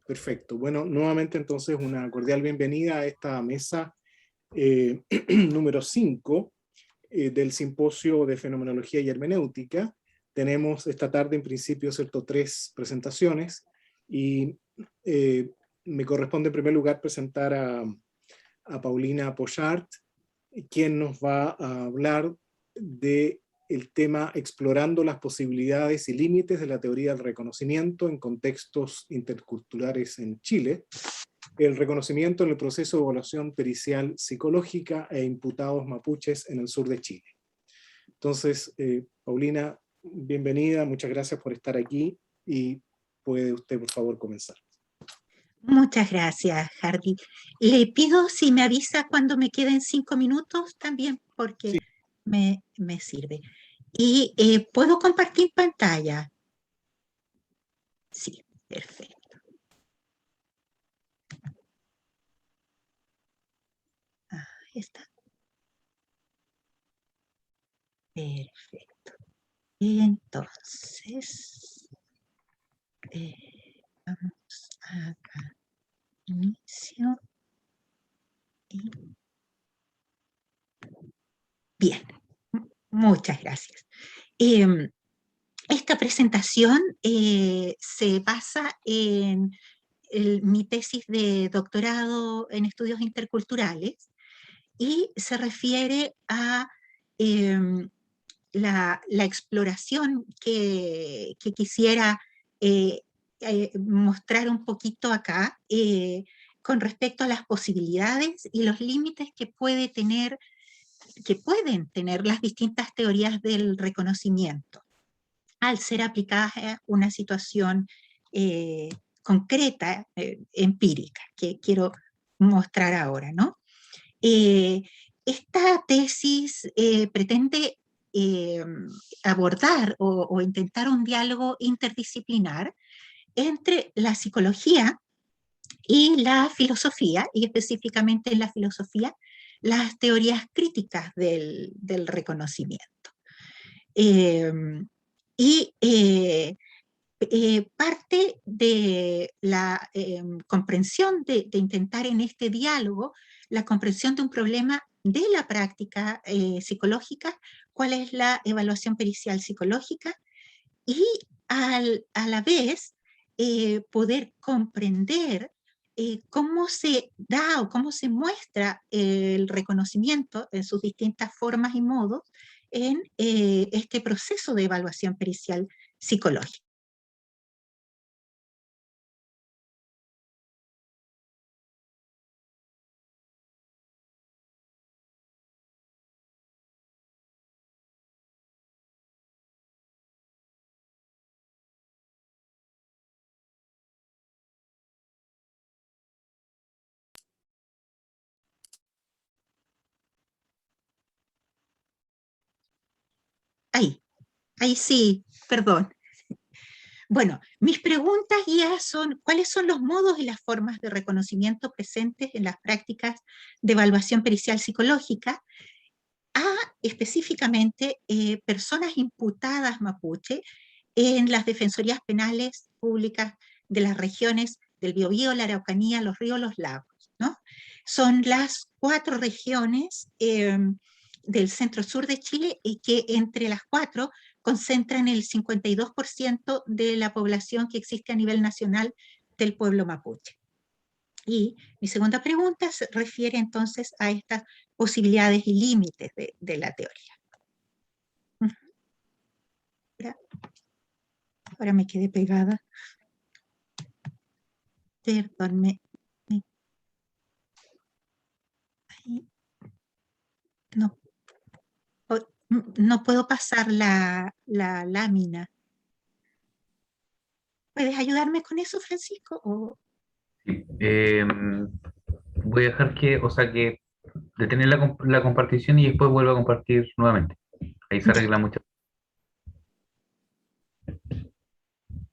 Perfecto. Bueno, nuevamente entonces una cordial bienvenida a esta mesa número 5 del Simposio de Fenomenología y Hermenéutica. Tenemos esta tarde en principio, ¿cierto?, 3 presentaciones y me corresponde en primer lugar presentar a Paulina Pochart, quien nos va a hablar de el tema explorando las posibilidades y límites de la teoría del reconocimiento en contextos interculturales en Chile, el reconocimiento en el proceso de evaluación pericial psicológica e imputados mapuches en el sur de Chile. Entonces, Paulina, bienvenida, muchas gracias por estar aquí y puede usted por favor comenzar. Muchas gracias, Hardy. Le pido si me avisa cuando me queden 5 minutos también, porque Sí. me sirve. Y ¿puedo compartir pantalla? Sí, perfecto. Ahí está. Perfecto. Entonces, vamos acá. Inicio. Y... Bien, muchas gracias. Esta presentación se basa en mi tesis de doctorado en estudios interculturales y se refiere a la exploración que quisiera mostrar un poquito acá con respecto a las posibilidades y los límites que pueden tener las distintas teorías del reconocimiento al ser aplicadas a una situación concreta, empírica, que quiero mostrar ahora, ¿no? Esta tesis pretende abordar o intentar un diálogo interdisciplinar entre la psicología y la filosofía, y específicamente en la filosofía, las teorías críticas del reconocimiento. Parte de la comprensión de intentar en este diálogo la comprensión de un problema de la práctica psicológica, cuál es la evaluación pericial psicológica, y a la vez poder comprender cómo se da o cómo se muestra el reconocimiento en sus distintas formas y modos en este proceso de evaluación pericial psicológica. Ahí sí, perdón. Bueno, mis preguntas ya son, ¿cuáles son los modos y las formas de reconocimiento presentes en las prácticas de evaluación pericial psicológica a específicamente personas imputadas mapuche en las defensorías penales públicas de las regiones del Biobío, la Araucanía, los ríos, los lagos, ¿no? Son las 4 regiones del centro-sur de Chile y que entre las 4 concentran el 52% de la población que existe a nivel nacional del pueblo mapuche. Y mi segunda pregunta se refiere entonces a estas posibilidades y límites de la teoría. Ahora me quedé pegada. Perdón, no, no puedo pasar la lámina. ¿Puedes ayudarme con eso, Francisco? ¿O? Sí, voy a dejar que detener la compartición y después vuelvo a compartir nuevamente. Ahí se arregla mucho.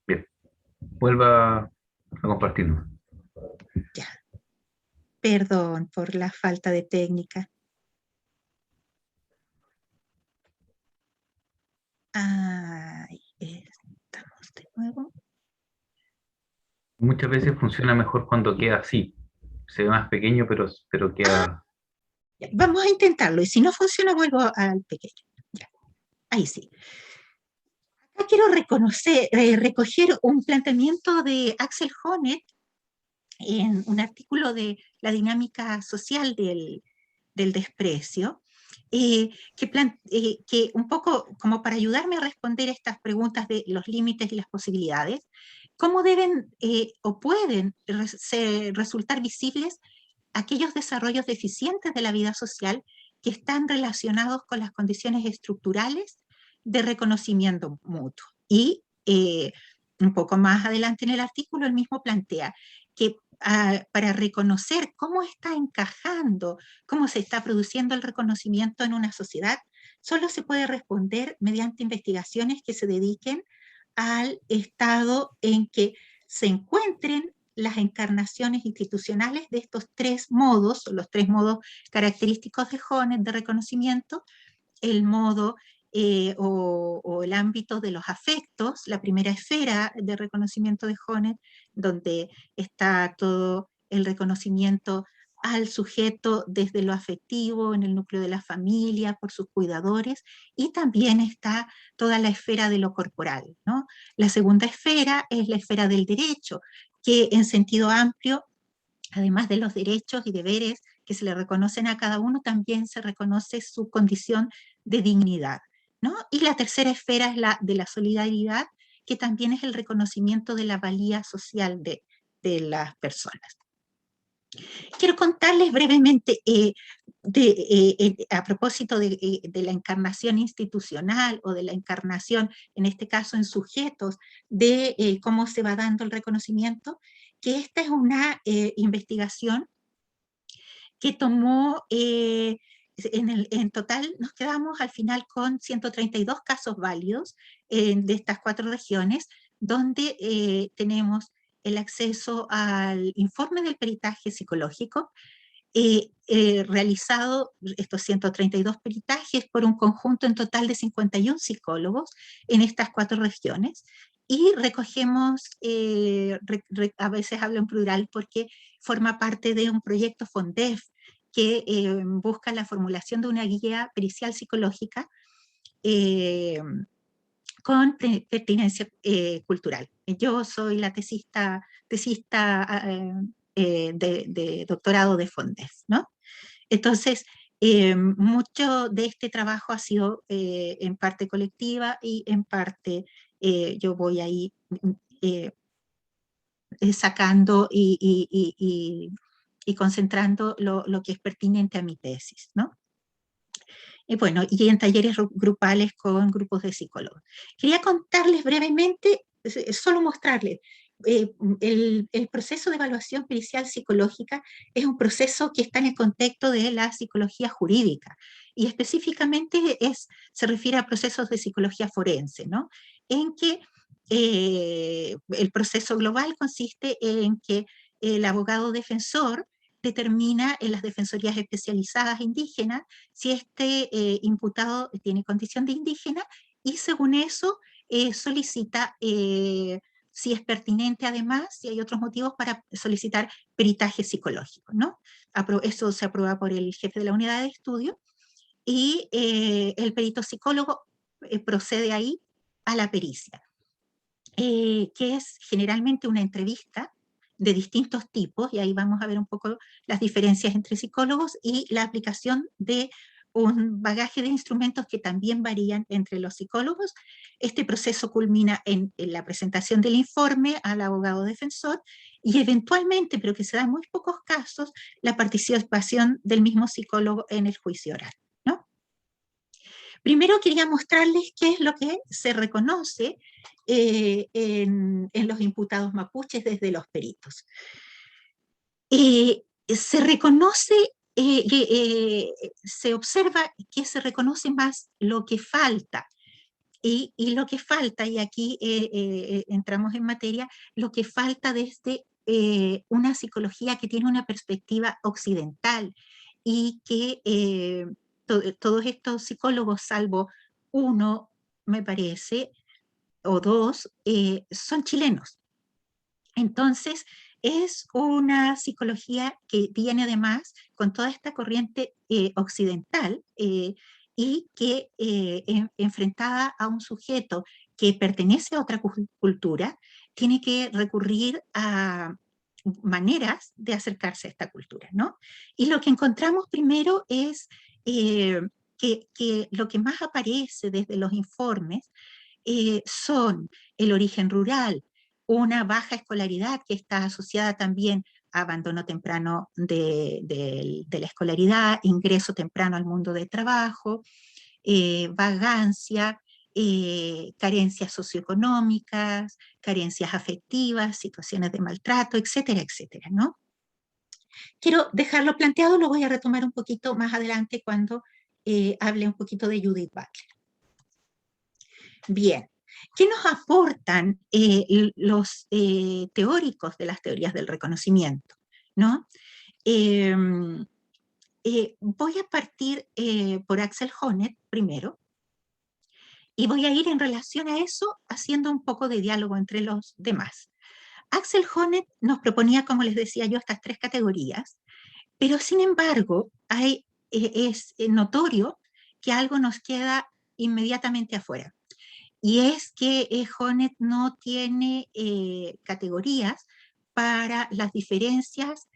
Bien, vuelva a compartirnos. Ya. Perdón por la falta de técnica. Ahí estamos de nuevo. muchas veces funciona mejor cuando queda así. Se ve más pequeño, pero queda... Ya, vamos a intentarlo, y si no funciona, vuelvo al pequeño. Ya, ahí sí. Acá quiero recoger un planteamiento de Axel Honneth en un artículo de la dinámica social del desprecio, que un poco como para ayudarme a responder estas preguntas de los límites y las posibilidades, cómo deben o pueden resultar visibles aquellos desarrollos deficientes de la vida social que están relacionados con las condiciones estructurales de reconocimiento mutuo. Y un poco más adelante en el artículo, el mismo plantea que para reconocer cómo está encajando, cómo se está produciendo el reconocimiento en una sociedad, solo se puede responder mediante investigaciones que se dediquen al estado en que se encuentren las encarnaciones institucionales de estos tres modos, los tres modos característicos de Honneth de reconocimiento, el modo o el ámbito de los afectos, la primera esfera de reconocimiento de Honneth, donde está todo el reconocimiento al sujeto desde lo afectivo, en el núcleo de la familia, por sus cuidadores, y también está toda la esfera de lo corporal, ¿no? La segunda esfera es la esfera del derecho, que en sentido amplio, además de los derechos y deberes que se le reconocen a cada uno, también se reconoce su condición de dignidad, ¿no? Y la tercera esfera es la de la solidaridad, que también es el reconocimiento de la valía social de las personas. Quiero contarles brevemente a propósito de la encarnación institucional o de la encarnación, en este caso en sujetos, de cómo se va dando el reconocimiento, que esta es una investigación que tomó, en total nos quedamos al final con 132 casos válidos de estas 4 regiones, donde tenemos el acceso al informe del peritaje psicológico, realizado estos 132 peritajes por un conjunto en total de 51 psicólogos en estas 4 regiones, y recogemos, a veces hablo en plural porque forma parte de un proyecto FONDEF que busca la formulación de una guía pericial psicológica con pertinencia cultural. Yo soy la tesista de doctorado de FONDEF, ¿no? Entonces, mucho de este trabajo ha sido en parte colectiva y en parte yo voy ahí sacando y concentrando lo que es pertinente a mi tesis, ¿no? Y bueno, y en talleres grupales con grupos de psicólogos. Quería contarles brevemente, solo mostrarles, el proceso de evaluación pericial psicológica es un proceso que está en el contexto de la psicología jurídica, y específicamente se refiere a procesos de psicología forense, ¿no? En que el proceso global consiste en que el abogado defensor determina en las defensorías especializadas indígenas si este imputado tiene condición de indígena, y según eso solicita, si es pertinente además, si hay otros motivos para solicitar peritaje psicológico, ¿no? Eso se aprueba por el jefe de la unidad de estudio, y el perito psicólogo procede ahí a la pericia, que es generalmente una entrevista de distintos tipos, y ahí vamos a ver un poco las diferencias entre psicólogos y la aplicación de un bagaje de instrumentos que también varían entre los psicólogos. Este proceso culmina en la presentación del informe al abogado defensor y eventualmente, pero que se da en muy pocos casos, la participación del mismo psicólogo en el juicio oral, ¿no? Primero quería mostrarles qué es lo que se reconoce en los imputados mapuches desde los peritos. Se reconoce, se observa que se reconoce más lo que falta, y lo que falta, y aquí entramos en materia, lo que falta desde una psicología que tiene una perspectiva occidental, y que todos estos psicólogos, salvo uno, me parece, o dos, son chilenos. Entonces, es una psicología que viene además con toda esta corriente occidental y que enfrentada a un sujeto que pertenece a otra cultura, tiene que recurrir a maneras de acercarse a esta cultura, ¿no? Y lo que encontramos primero es que lo que más aparece desde los informes son el origen rural, una baja escolaridad que está asociada también a abandono temprano de la escolaridad, ingreso temprano al mundo del trabajo, vagancia, carencias socioeconómicas, carencias afectivas, situaciones de maltrato, etcétera, etcétera, ¿no? Quiero dejarlo planteado, lo voy a retomar un poquito más adelante cuando hable un poquito de Judith Butler. Bien, ¿qué nos aportan los teóricos de las teorías del reconocimiento? ¿No? Voy a partir por Axel Honneth primero, y voy a ir en relación a eso haciendo un poco de diálogo entre los demás. Axel Honneth nos proponía, como les decía yo, estas tres categorías, pero sin embargo es notorio que algo nos queda inmediatamente afuera. Y es que Honneth no tiene categorías para las diferencias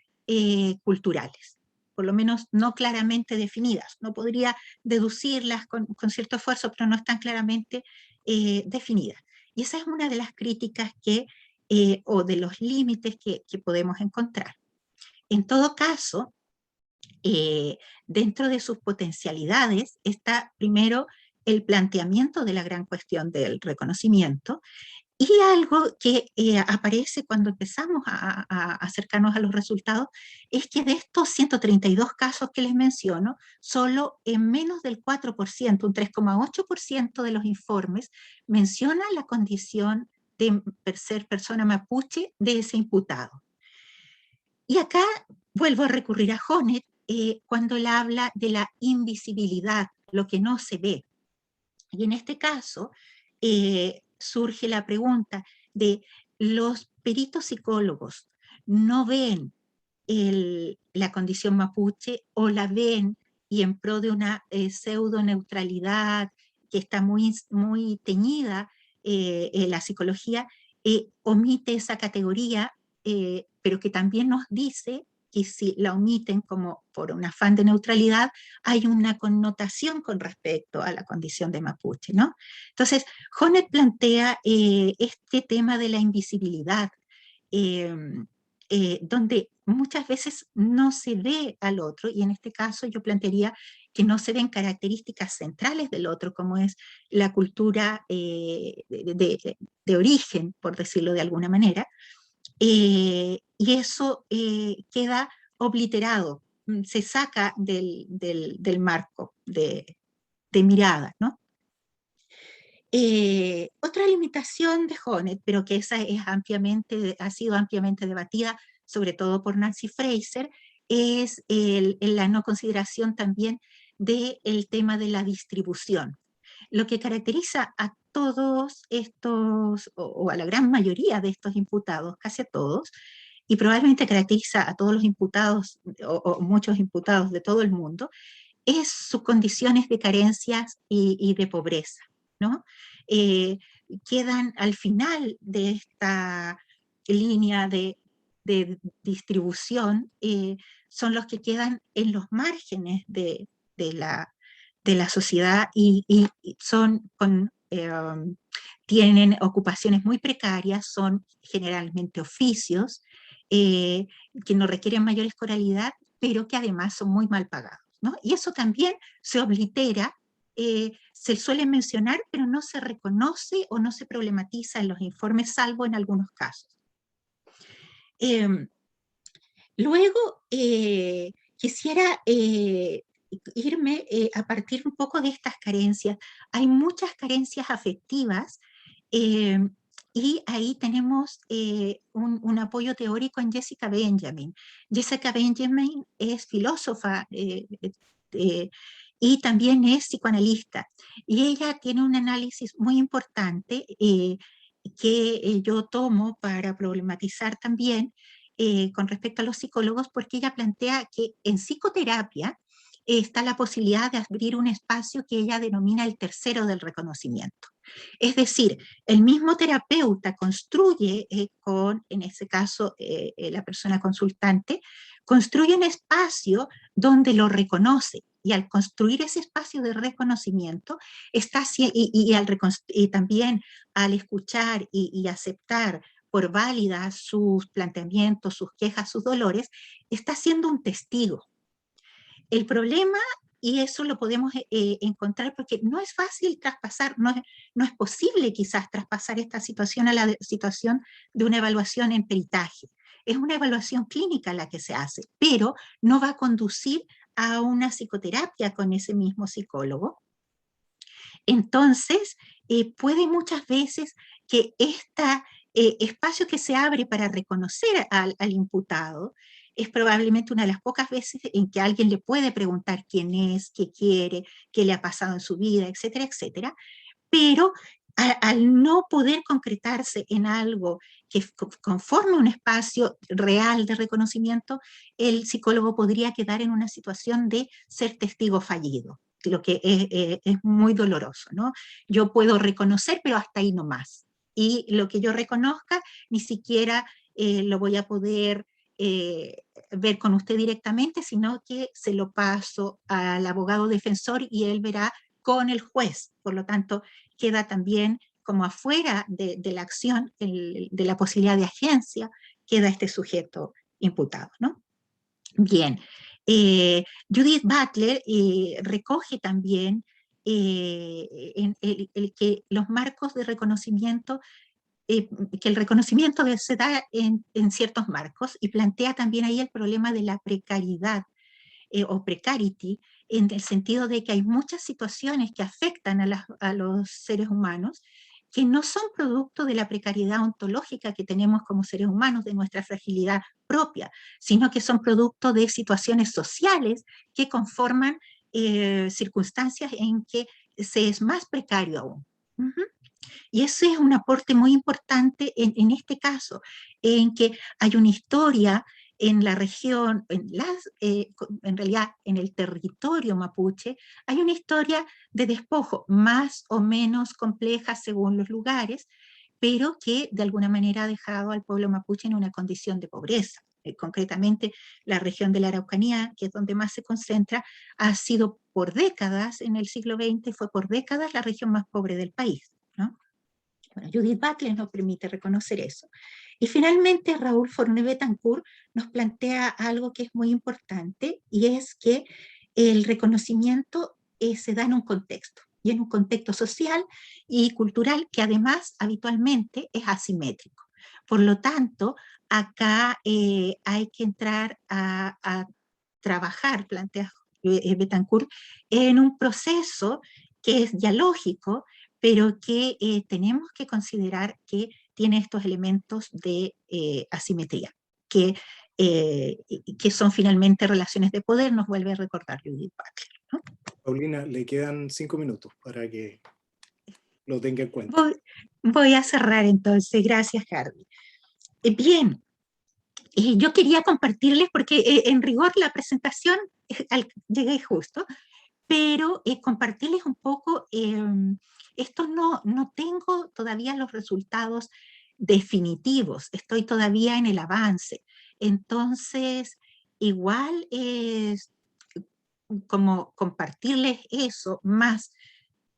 culturales, por lo menos no claramente definidas. No podría deducirlas con cierto esfuerzo, pero no están claramente definidas. Y esa es una de las críticas o de los límites que podemos encontrar. En todo caso, dentro de sus potencialidades está primero el planteamiento de la gran cuestión del reconocimiento, y algo que aparece cuando empezamos a acercarnos a los resultados es que de estos 132 casos que les menciono, solo en menos del 4%, un 3,8% de los informes, menciona la condición de ser persona mapuche de ese imputado. Y acá vuelvo a recurrir a Honneth cuando él habla de la invisibilidad, lo que no se ve. Y en este caso surge la pregunta de los peritos psicólogos no ven la condición mapuche o la ven y en pro de una pseudo neutralidad que está muy, muy teñida en la psicología, omite esa categoría, pero que también nos dice que si la omiten como por un afán de neutralidad, hay una connotación con respecto a la condición de mapuche, ¿no? Entonces, Honneth plantea este tema de la invisibilidad, donde muchas veces no se ve al otro, y en este caso yo plantearía que no se ven características centrales del otro, como es la cultura de origen, por decirlo de alguna manera, y eso queda obliterado, se saca del marco de mirada, ¿no? Otra limitación de Honneth, pero que esa es ha sido ampliamente debatida, sobre todo por Nancy Fraser, es la no consideración también del tema de la distribución. Lo que caracteriza a todos estos, o a la gran mayoría de estos imputados, casi a todos, y probablemente caracteriza a todos los imputados, o muchos imputados de todo el mundo, es sus condiciones de carencias y de pobreza, ¿no? Quedan al final de esta línea de distribución, son los que quedan en los márgenes de la sociedad y son tienen ocupaciones muy precarias, son generalmente oficios que no requieren mayor escolaridad, pero que además son muy mal pagados, ¿no? Y eso también se oblitera, se suele mencionar, pero no se reconoce o no se problematiza en los informes, salvo en algunos casos. Luego, quisiera irme a partir un poco de estas carencias. Hay muchas carencias afectivas, y ahí tenemos un apoyo teórico en Jessica Benjamin. Jessica Benjamin es filósofa y también es psicoanalista. Y ella tiene un análisis muy importante que yo tomo para problematizar también con respecto a los psicólogos, porque ella plantea que en psicoterapia está la posibilidad de abrir un espacio que ella denomina el tercero del reconocimiento. Es decir, el mismo terapeuta construye en ese caso, la persona consultante, construye un espacio donde lo reconoce, y al construir ese espacio de reconocimiento, y también al escuchar y aceptar por válidas sus planteamientos, sus quejas, sus dolores, está siendo un testigo. El problema, y eso lo podemos encontrar porque no es fácil traspasar, no es posible quizás traspasar esta situación a la situación de una evaluación en peritaje. Es una evaluación clínica la que se hace, pero no va a conducir a una psicoterapia con ese mismo psicólogo. Entonces, puede muchas veces que este espacio que se abre para reconocer al imputado es probablemente una de las pocas veces en que alguien le puede preguntar quién es, qué quiere, qué le ha pasado en su vida, etcétera, etcétera, pero al no poder concretarse en algo que conforme un espacio real de reconocimiento, el psicólogo podría quedar en una situación de ser testigo fallido, lo que es muy doloroso, ¿no? Yo puedo reconocer, pero hasta ahí nomás. Y lo que yo reconozca, ni siquiera lo voy a poder ver con usted directamente, sino que se lo paso al abogado defensor y él verá con el juez. Por lo tanto, queda también como afuera de la acción, de la posibilidad de agencia, queda este sujeto imputado, ¿no? Bien, Judith Butler recoge también que los marcos de reconocimiento, que el reconocimiento se da en ciertos marcos, y plantea también ahí el problema de la precariedad o precarity, en el sentido de que hay muchas situaciones que afectan a los seres humanos que no son producto de la precariedad ontológica que tenemos como seres humanos, de nuestra fragilidad propia, sino que son producto de situaciones sociales que conforman circunstancias en que se es más precario aún. Uh-huh. Y ese es un aporte muy importante en este caso, en que hay una historia en la región, en realidad en el territorio mapuche, hay una historia de despojo más o menos compleja según los lugares, pero que de alguna manera ha dejado al pueblo mapuche en una condición de pobreza. Concretamente, la región de la Araucanía, que es donde más se concentra, ha sido por décadas, en el siglo XX, fue por décadas la región más pobre del país, ¿no? Bueno, Judith Butler nos permite reconocer eso. Y finalmente Raúl Forné Betancourt nos plantea algo que es muy importante, y es que el reconocimiento se da en un contexto, y en un contexto social y cultural que además habitualmente es asimétrico. Por lo tanto, acá hay que entrar a trabajar, plantea Betancourt, en un proceso que es dialógico, pero que tenemos que considerar que tiene estos elementos de asimetría, que son finalmente relaciones de poder, nos vuelve a recordar Judith Butler, ¿no? Paulina, le quedan 5 minutos para que lo tenga en cuenta. Voy a cerrar entonces, gracias Harvey. Bien, yo quería compartirles, porque en rigor la presentación llegué justo, pero compartirles un poco, esto no tengo todavía los resultados definitivos, estoy todavía en el avance, entonces igual es como compartirles eso, más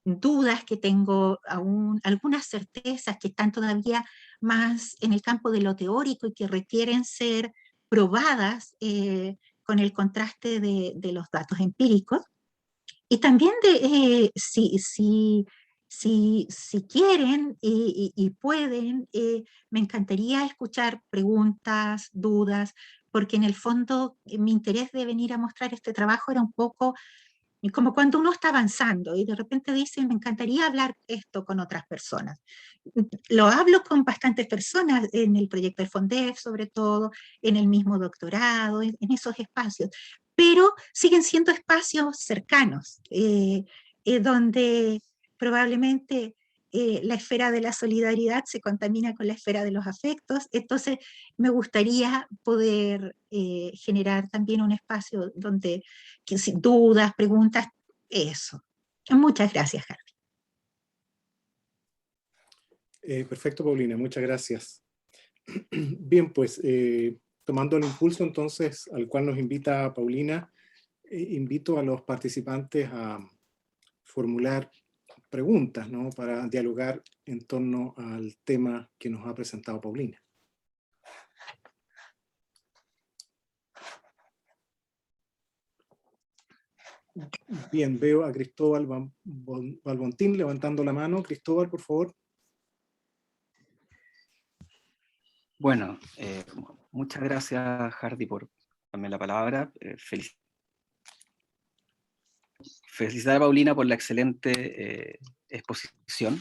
dudas que tengo aún, algunas certezas que están todavía más en el campo de lo teórico y que requieren ser probadas con el contraste de los datos empíricos. Y también si quieren y pueden, me encantaría escuchar preguntas, dudas, porque en el fondo mi interés de venir a mostrar este trabajo era un poco como cuando uno está avanzando y de repente dice, me encantaría hablar esto con otras personas. Lo hablo con bastantes personas en el proyecto del FONDEF, sobre todo, en el mismo doctorado, en esos espacios, pero siguen siendo espacios cercanos, donde probablemente la esfera de la solidaridad se contamina con la esfera de los afectos, entonces me gustaría poder generar también un espacio donde, sin dudas, preguntas, eso. Muchas gracias, Harvey. Perfecto, Paulina, muchas gracias. Bien, pues, tomando el impulso entonces al cual nos invita Paulina, invito a los participantes a formular preguntas, ¿no? Para dialogar en torno al tema que nos ha presentado Paulina. Bien, veo a Cristóbal Balbontín levantando la mano. Cristóbal, por favor. Bueno, muchas gracias, Hardy, por darme la palabra. Felicitar a Paulina por la excelente exposición.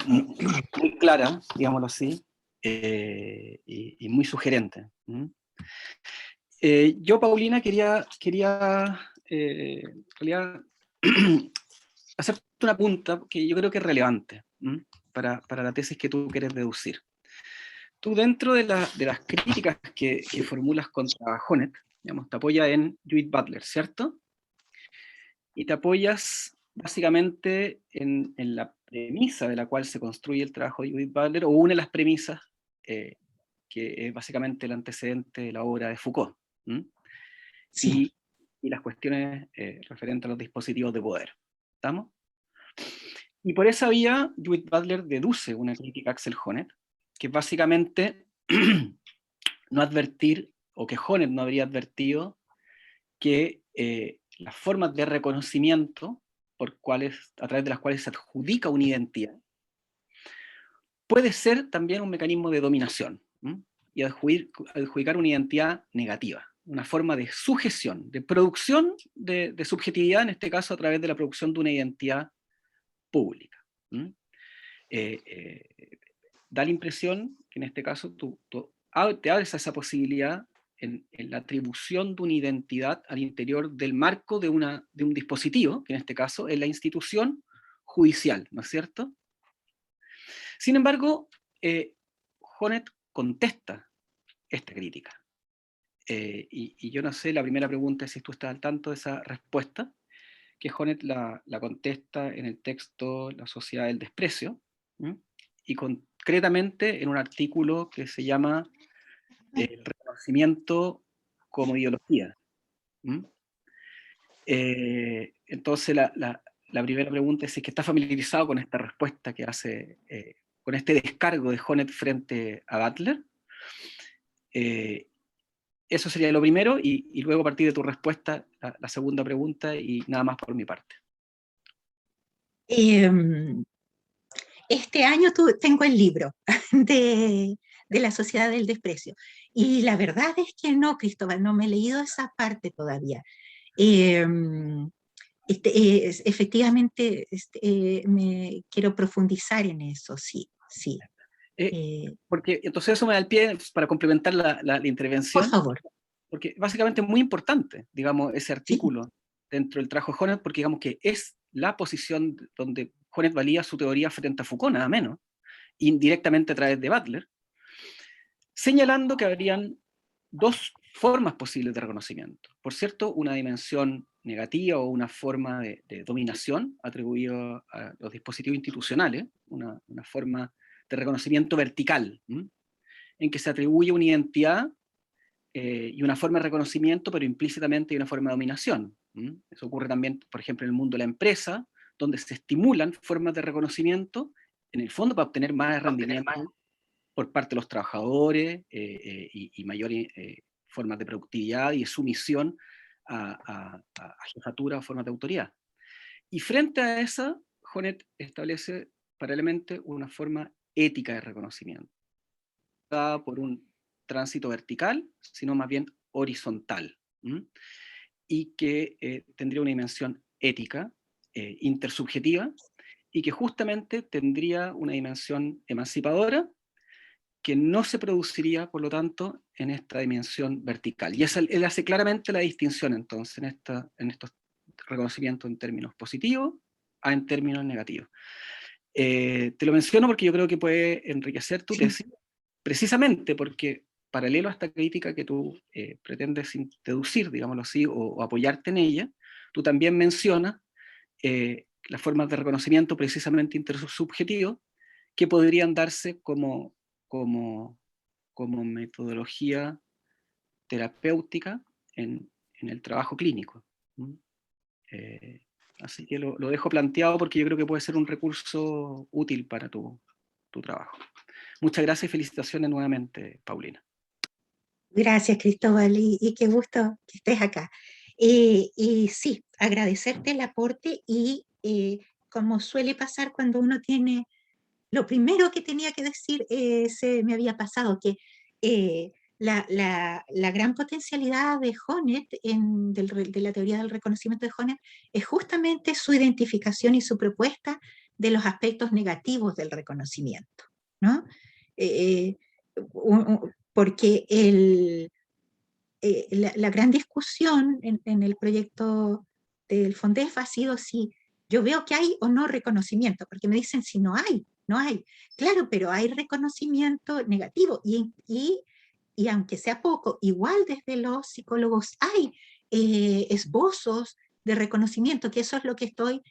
Muy clara, digámoslo así, y muy sugerente. Yo, Paulina, quería en realidad, hacerte una punta que yo creo que es relevante para la tesis que tú quieres deducir. Tú, dentro de las críticas que formulas contra Honneth, digamos, te apoyas en Judith Butler, ¿cierto? Y te apoyas básicamente en la premisa de la cual se construye el trabajo de Judith Butler, o una de las premisas que es básicamente el antecedente de la obra de Foucault. Sí. Y las cuestiones referentes a los dispositivos de poder. ¿Estamos? Y por esa vía, Judith Butler deduce una crítica a Axel Honneth, que es básicamente no advertir, o que Honneth no habría advertido, que las formas de reconocimiento a través de las cuales se adjudica una identidad, puede ser también un mecanismo de dominación, y adjudicar una identidad negativa, una forma de sujeción, de producción de subjetividad, en este caso a través de la producción de una identidad pública. Da la impresión que en este caso tú te abres a esa posibilidad en la atribución de una identidad al interior del marco de un dispositivo, que en este caso es la institución judicial, ¿no es cierto? Sin embargo, Honneth contesta esta crítica. Y yo no sé, la primera pregunta es si tú estás al tanto de esa respuesta, que Honneth la contesta en el texto La sociedad del desprecio, y concretamente en un artículo que se llama El reconocimiento como ideología. Entonces la primera pregunta es si es que está familiarizado con esta respuesta que hace, con este descargo de Honneth frente a Butler. Eso sería lo primero, y luego a partir de tu respuesta, la segunda pregunta, y nada más por mi parte. Este año tengo el libro de La sociedad del desprecio, y la verdad es que no, Cristóbal, no me he leído esa parte todavía. Efectivamente, me quiero profundizar en eso, sí. Porque entonces eso me da el pie para complementar la intervención. Por favor. Porque básicamente es muy importante, digamos, ese artículo dentro del trabajo de Honneth, porque digamos que es la posición donde Honneth valía su teoría frente a Foucault, nada menos, indirectamente a través de Butler, señalando que habrían dos formas posibles de reconocimiento. Por cierto, una dimensión negativa o una forma de dominación atribuida a los dispositivos institucionales, una forma de reconocimiento vertical, en que se atribuye una identidad y una forma de reconocimiento, pero implícitamente hay una forma de dominación. Eso ocurre también, por ejemplo, en el mundo de la empresa, donde se estimulan formas de reconocimiento, en el fondo para obtener más rendimiento por parte de los trabajadores y mayores formas de productividad y de sumisión a jefatura o formas de autoridad. Y frente a esa, Honneth establece paralelamente una forma ética de reconocimiento, dada por un tránsito vertical, sino más bien horizontal, y que tendría una dimensión ética, intersubjetiva, y que justamente tendría una dimensión emancipadora, que no se produciría, por lo tanto, en esta dimensión vertical. Y él hace claramente la distinción, entonces, en estos reconocimientos en términos positivos, A en términos negativos. Te lo menciono porque yo creo que puede enriquecer tu tesis, precisamente porque paralelo a esta crítica que tú pretendes introducir, digámoslo así, o apoyarte en ella, tú también mencionas las formas de reconocimiento precisamente intersubjetivos que podrían darse como metodología terapéutica en el trabajo clínico. Así que lo dejo planteado porque yo creo que puede ser un recurso útil para tu trabajo. Muchas gracias y felicitaciones nuevamente, Paulina. Gracias, Cristóbal, y qué gusto que estés acá. Y sí, agradecerte el aporte y como suele pasar cuando uno tiene, lo primero que tenía que decir se me había pasado, que la gran potencialidad de Honneth, de la teoría del reconocimiento de Honneth, es justamente su identificación y su propuesta de los aspectos negativos del reconocimiento, ¿no? Porque la gran discusión en el proyecto del FONDEF ha sido si yo veo que hay o no reconocimiento, porque me dicen si no hay, no hay. Claro, pero hay reconocimiento negativo y aunque sea poco, igual desde los psicólogos hay esbozos de reconocimiento, que eso es lo que estoy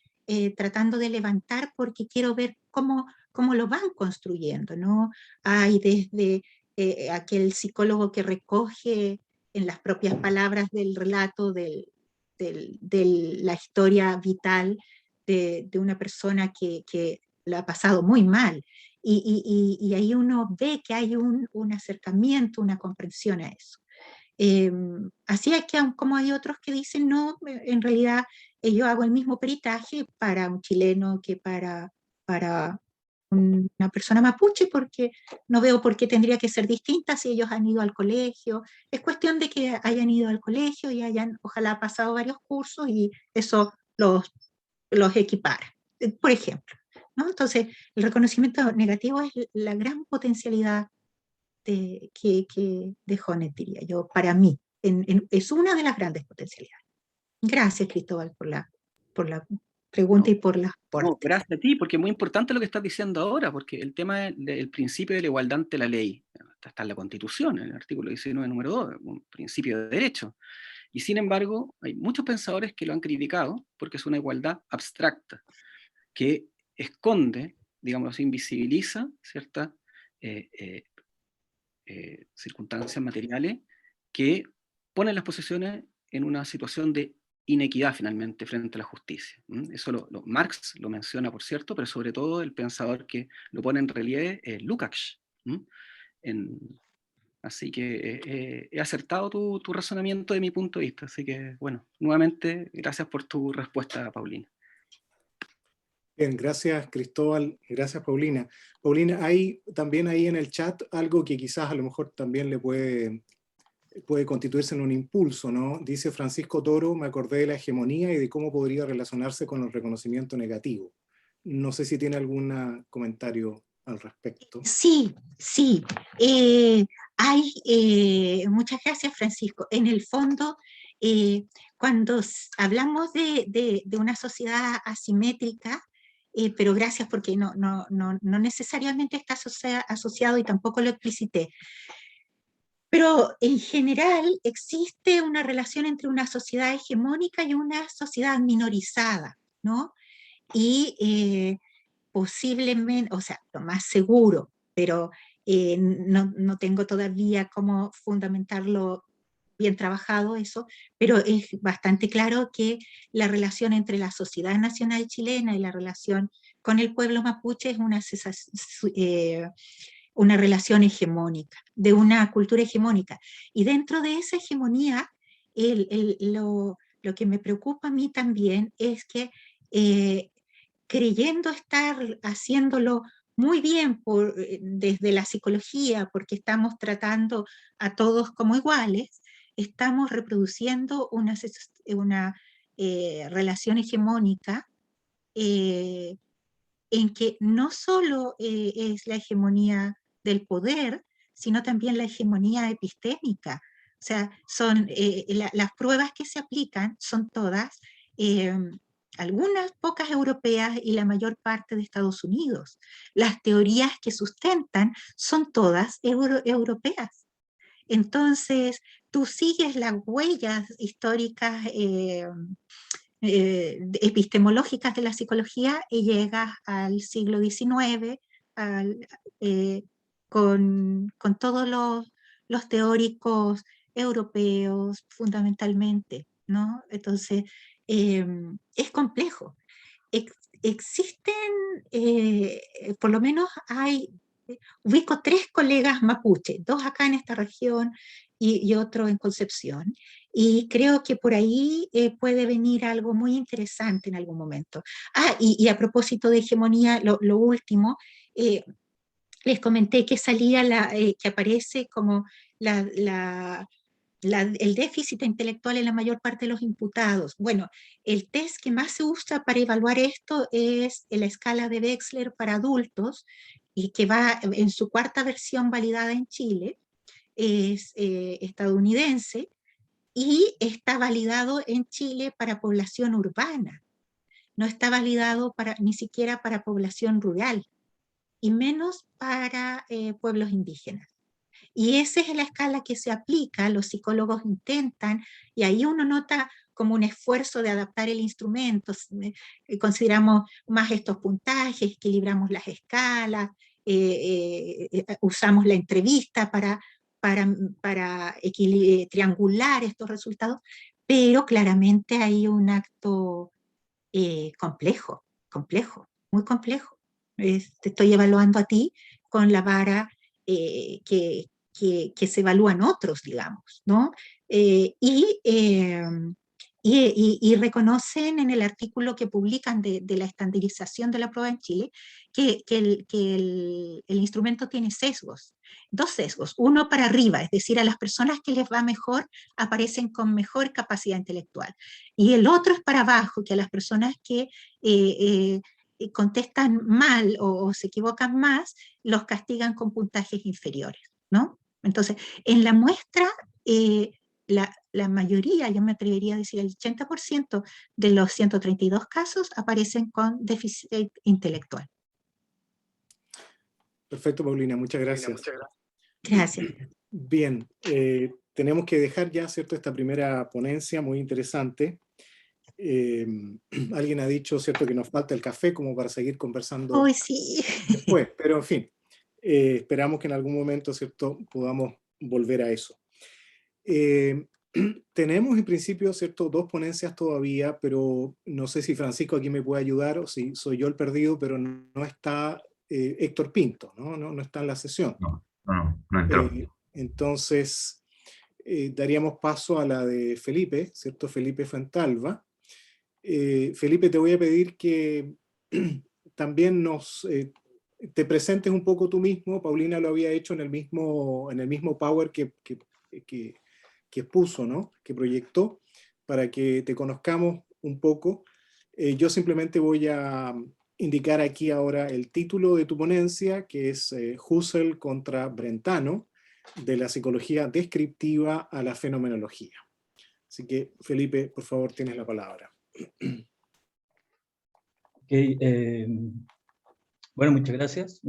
tratando de levantar porque quiero ver cómo lo van construyendo, ¿no? Hay desde aquel psicólogo que recoge en las propias palabras del relato de la historia vital de una persona que la ha pasado muy mal. Y ahí uno ve que hay un acercamiento, una comprensión a eso. Así es que como hay otros que dicen, no, en realidad yo hago el mismo peritaje para un chileno que para una persona mapuche, porque no veo por qué tendría que ser distinta si ellos han ido al colegio. Es cuestión de que hayan ido al colegio y hayan, ojalá, pasado varios cursos y eso los equipara, por ejemplo, ¿no? Entonces, el reconocimiento negativo es la gran potencialidad de Honneth, diría yo, para mí. Es una de las grandes potencialidades. Gracias, Cristóbal, por la pregunta No, y por las no, aportes. gracias a ti, porque es muy importante lo que estás diciendo ahora, porque el tema del principio de la igualdad ante la ley está en la Constitución, en el artículo 19, número 2, un principio de derecho. Y sin embargo, hay muchos pensadores que lo han criticado porque es una igualdad abstracta, que esconde, digamos, invisibiliza ciertas circunstancias materiales que ponen las posiciones en una situación de inequidad finalmente frente a la justicia. Eso Marx lo menciona, por cierto, pero sobre todo el pensador que lo pone en relieve es Lukács. Así que he acertado tu razonamiento de mi punto de vista. Así que, bueno, nuevamente, gracias por tu respuesta, Paulina. Bien, gracias Cristóbal, gracias Paulina. Paulina, hay también ahí en el chat algo que quizás a lo mejor también le puede constituirse en un impulso, ¿no? Dice Francisco Toro, me acordé de la hegemonía y de cómo podría relacionarse con el reconocimiento negativo. No sé si tiene algún comentario al respecto. Sí. Muchas gracias, Francisco. En el fondo, cuando hablamos de una sociedad asimétrica, pero gracias porque no necesariamente está asociado y tampoco lo explicité. Pero en general existe una relación entre una sociedad hegemónica y una sociedad minorizada, ¿no? Y posiblemente, o sea, lo más seguro, pero no tengo todavía cómo fundamentarlo bien trabajado eso, pero es bastante claro que la relación entre la sociedad nacional chilena y la relación con el pueblo mapuche es una relación hegemónica, de una cultura hegemónica. Y dentro de esa hegemonía, lo que me preocupa a mí también es que creyendo estar haciéndolo muy bien desde la psicología, porque estamos tratando a todos como iguales, estamos reproduciendo una relación hegemónica en que no solo es la hegemonía del poder, sino también la hegemonía epistémica. O sea, son las pruebas que se aplican son todas algunas pocas europeas y la mayor parte de Estados Unidos. Las teorías que sustentan son todas europeas. Entonces, tú sigues las huellas históricas epistemológicas de la psicología y llegas al siglo XIX con todos los teóricos europeos fundamentalmente, ¿no? Entonces, es complejo. Existen, por lo menos ubico 3 colegas mapuche, 2 acá en esta región y otro en Concepción, y creo que por ahí puede venir algo muy interesante en algún momento. Y a propósito de hegemonía, lo último, les comenté que que aparece como el déficit intelectual en la mayor parte de los imputados. Bueno, el test que más se usa para evaluar esto es la escala de Wechsler para adultos, y que va en su 4ª versión validada en Chile, es estadounidense, y está validado en Chile para población urbana. No está validado ni siquiera para población rural, y menos para pueblos indígenas. Y esa es la escala que se aplica, los psicólogos intentan, y ahí uno nota como un esfuerzo de adaptar el instrumento, consideramos más estos puntajes, equilibramos las escalas, usamos la entrevista para triangular estos resultados, pero claramente hay un acto complejo, muy complejo. Te estoy evaluando a ti con la vara que se evalúan otros, digamos, ¿no? Y reconocen en el artículo que publican de la estandarización de la prueba en Chile que el instrumento tiene sesgos, 2 sesgos, uno para arriba, es decir, a las personas que les va mejor aparecen con mejor capacidad intelectual, y el otro es para abajo, que a las personas que contestan mal o se equivocan más, los castigan con puntajes inferiores, ¿no? Entonces, en la muestra, la mayoría, yo me atrevería a decir el 80% de los 132 casos aparecen con déficit intelectual. Perfecto, Paulina, muchas gracias. Gracias. Bien, tenemos que dejar ya, ¿cierto?, esta primera ponencia muy interesante. Alguien ha dicho, ¿cierto?, que nos falta el café como para seguir conversando Hoy sí. después, pero en fin, esperamos que en algún momento, ¿cierto?, podamos volver a eso. Tenemos en principio, ¿cierto?, 2 ponencias todavía, pero no sé si Francisco aquí me puede ayudar o si soy yo el perdido, pero no está Héctor Pinto, ¿no? No está en la sesión. No entró. Entonces, daríamos paso a la de Felipe, ¿cierto? Felipe Fuentalva. Felipe, te voy a pedir que también te presentes un poco tú mismo. Paulina lo había hecho en el mismo Power que expuso, ¿no?, que proyectó, para que te conozcamos un poco. Yo simplemente voy a indicar aquí ahora el título de tu ponencia, que es Husserl contra Brentano, de la psicología descriptiva a la fenomenología. Así que, Felipe, por favor, tienes la palabra. Okay, bueno, muchas gracias.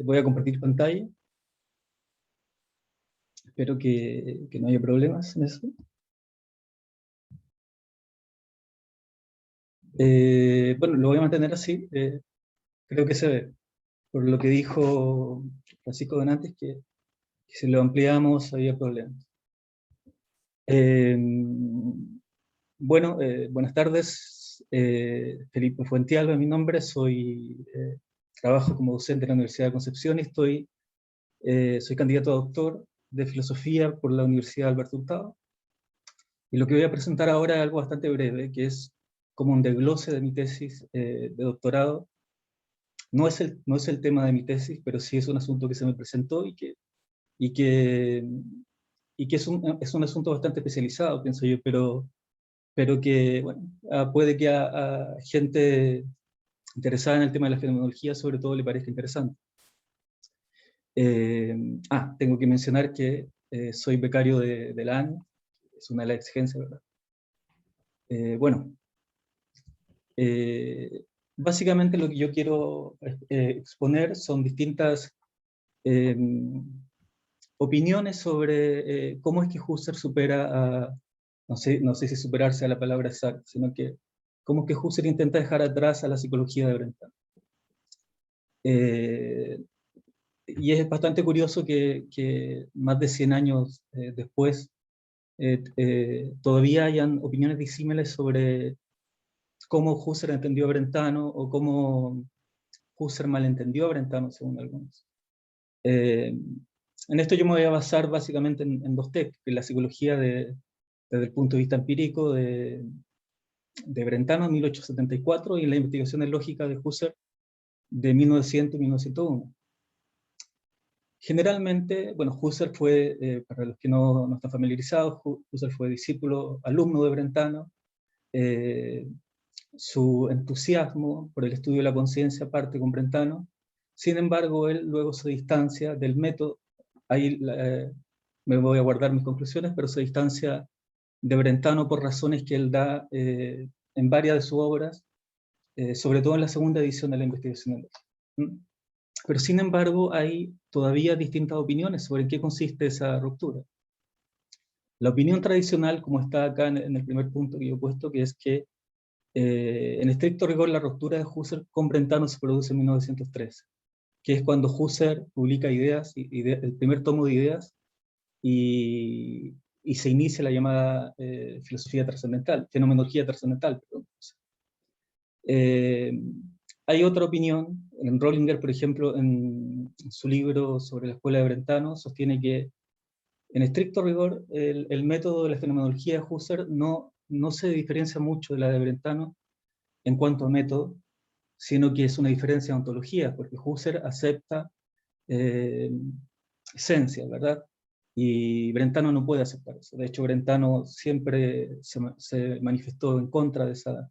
Voy a compartir pantalla. Espero que no haya problemas en eso. Bueno, lo voy a mantener así. Creo que se ve. Por lo que dijo Francisco Donantes, que si lo ampliamos había problemas. Bueno, buenas tardes. Felipe Fuentalva es mi nombre. Trabajo como docente en la Universidad de Concepción y soy candidato a doctor de filosofía por la Universidad Alberto Hurtado. Y lo que voy a presentar ahora es algo bastante breve, que es como un desglose de mi tesis de doctorado. No es el tema de mi tesis, pero sí es un asunto que se me presentó y que es un asunto bastante especializado, pienso yo, pero que, bueno, puede que a gente interesada en el tema de la fenomenología sobre todo le parezca interesante. Tengo que mencionar que soy becario de la ANE, es una de las exigencias, ¿verdad? Bueno, básicamente lo que yo quiero exponer son distintas opiniones sobre cómo es que Husserl supera a, no sé si superarse a la palabra exacta, sino que cómo es que Husserl intenta dejar atrás a la psicología de Brentano. Y es bastante curioso que más de 100 años después todavía hayan opiniones disímiles sobre cómo Husserl entendió a Brentano o cómo Husserl malentendió a Brentano, según algunos. En esto yo me voy a basar básicamente en dos textos, en la psicología desde el punto de vista empírico de Brentano en 1874 y en las investigaciones lógicas de Husserl de 1900 y 1901. Generalmente, bueno, Husserl fue, para los que no están familiarizados, Husserl fue discípulo, alumno de Brentano. Su entusiasmo por el estudio de la conciencia parte con Brentano. Sin embargo, él luego se distancia del método. Ahí me voy a guardar mis conclusiones, pero se distancia de Brentano por razones que él da en varias de sus obras, sobre todo en la segunda edición de la investigación. Pero sin embargo, hay todavía distintas opiniones sobre en qué consiste esa ruptura. La opinión tradicional, como está acá en el primer punto que yo he puesto, que es que en estricto rigor la ruptura de Husserl con Brentano se produce en 1913, que es cuando Husserl publica Ideas, el primer tomo de Ideas, y se inicia la llamada filosofía trascendental, fenomenología trascendental. Hay otra opinión, en Rollinger, por ejemplo, en su libro sobre la escuela de Brentano, sostiene que en estricto rigor el método de la fenomenología de Husserl no se diferencia mucho de la de Brentano en cuanto a método, sino que es una diferencia de ontología, porque Husserl acepta esencia, ¿verdad? Y Brentano no puede aceptar eso. De hecho, Brentano siempre se manifestó en contra de esa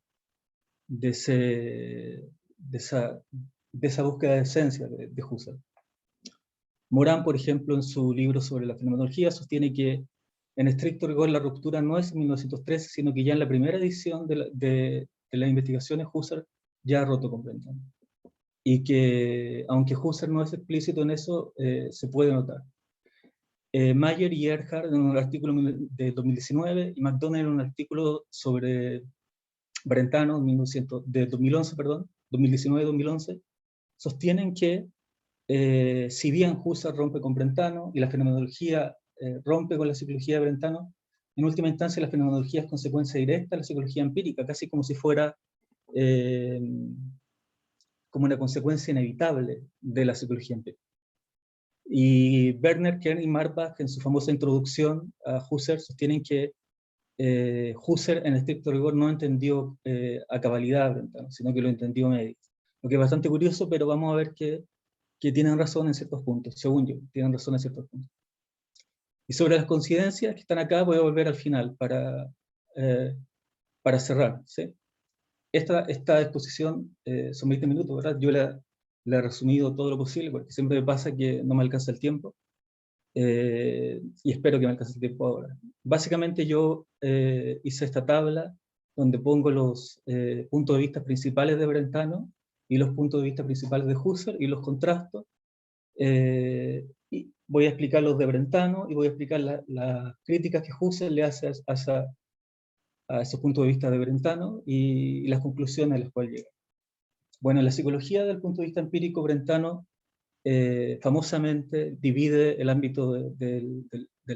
búsqueda de esencia de Husserl. Morán, por ejemplo, en su libro sobre la fenomenología, sostiene que en estricto rigor la ruptura no es en 1913, sino que ya en la primera edición de las investigaciones Husserl ya ha roto con Brentano. Y que, aunque Husserl no es explícito en eso, se puede notar. Mayer y Erhard en un artículo de 2019, y McDonald en un artículo sobre Brentano de 2011, perdón, 2019-2011, sostienen que si bien Husserl rompe con Brentano y la fenomenología rompe con la psicología de Brentano, en última instancia la fenomenología es consecuencia directa de la psicología empírica, casi como si fuera como una consecuencia inevitable de la psicología empírica. Y Werner, Kern y Marbach, en su famosa introducción a Husserl, sostienen que Husserl en estricto rigor no entendió a cabalidad a Brentano, sino que lo entendió medio. Lo que es bastante curioso, pero vamos a ver que tienen razón en ciertos puntos, según yo, tienen razón en ciertos puntos. Y sobre las coincidencias que están acá, voy a volver al final para cerrar, ¿sí? Esta exposición son 20 minutos, ¿verdad? Yo la he resumido todo lo posible, porque siempre me pasa que no me alcanza el tiempo, y espero que me alcance el tiempo ahora. Básicamente yo hice esta tabla donde pongo los puntos de vista principales de Brentano y los puntos de vista principales de Husserl y los contrasto. Y voy a explicar los de Brentano y voy a explicar las críticas que Husserl le hace a esos puntos de vista de Brentano y las conclusiones a las cuales llega. Bueno, la psicología del punto de vista empírico, Brentano famosamente divide el ámbito del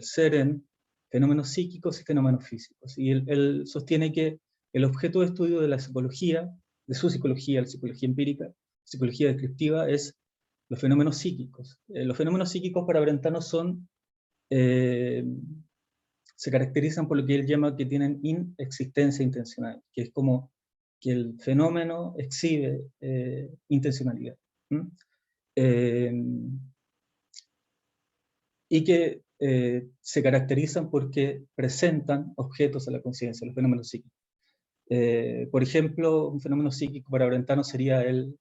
ser en fenómenos psíquicos y fenómenos físicos. Y él sostiene que el objeto de estudio de la psicología, de su psicología, la psicología empírica, psicología descriptiva, es los fenómenos psíquicos. Los fenómenos psíquicos para Brentano se caracterizan por lo que él llama que tienen inexistencia intencional, que es como que el fenómeno exhibe intencionalidad. Y que se caracterizan porque presentan objetos a la conciencia, los fenómenos psíquicos. Por ejemplo, un fenómeno psíquico para Brentano sería el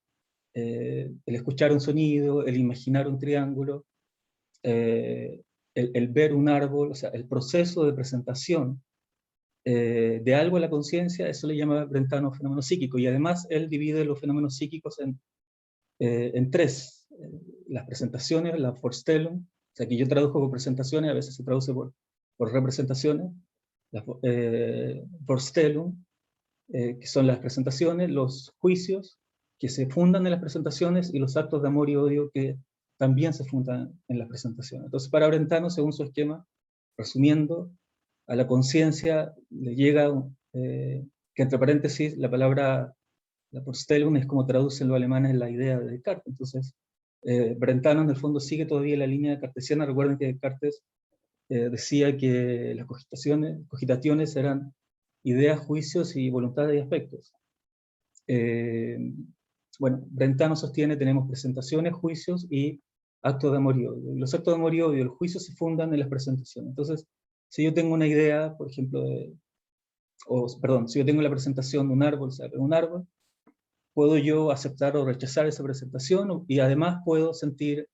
escuchar un sonido, el imaginar un triángulo, el ver un árbol, o sea, el proceso de presentación de algo a la conciencia, eso le llama Brentano fenómeno psíquico, y además él divide los fenómenos psíquicos en tres: las presentaciones, la Vorstellung, o sea, que yo traduzco por presentaciones, a veces se traduce por representaciones, la Vorstellung, que son las presentaciones, los juicios que se fundan en las presentaciones, y los actos de amor y odio que también se fundan en las presentaciones. Entonces, para Brentano, según su esquema, resumiendo, a la conciencia le llega, que entre paréntesis, la palabra, la Vorstellung, es como traducen los alemanes la idea de Descartes. Entonces, Brentano en el fondo sigue todavía la línea cartesiana. Recuerden que Descartes decía que las cogitaciones eran ideas, juicios y voluntades y aspectos. Bueno, Brentano sostiene, tenemos presentaciones, juicios y actos de amor y odio. Los actos de amor y odio, el juicio, se fundan en las presentaciones. Entonces, si yo tengo una idea, por ejemplo, si yo tengo la presentación de un árbol, puedo yo aceptar o rechazar esa presentación, y además puedo sentir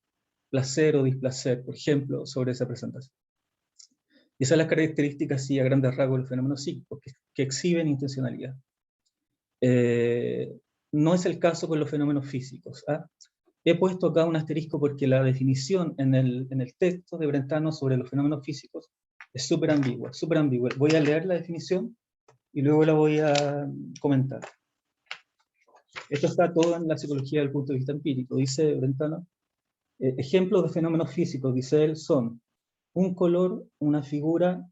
placer o displacer, por ejemplo, sobre esa presentación. Y esas son las características, sí, a grandes rasgos, del fenómeno psíquico, que exhiben intencionalidad. No es el caso con los fenómenos físicos. He puesto acá un asterisco porque la definición en el texto de Brentano sobre los fenómenos físicos es súper ambigua, súper ambigua. Voy a leer la definición y luego la voy a comentar. Esto está todo en la psicología del punto de vista empírico. Dice Brentano, ejemplos de fenómenos físicos, dice él, son un color, una figura,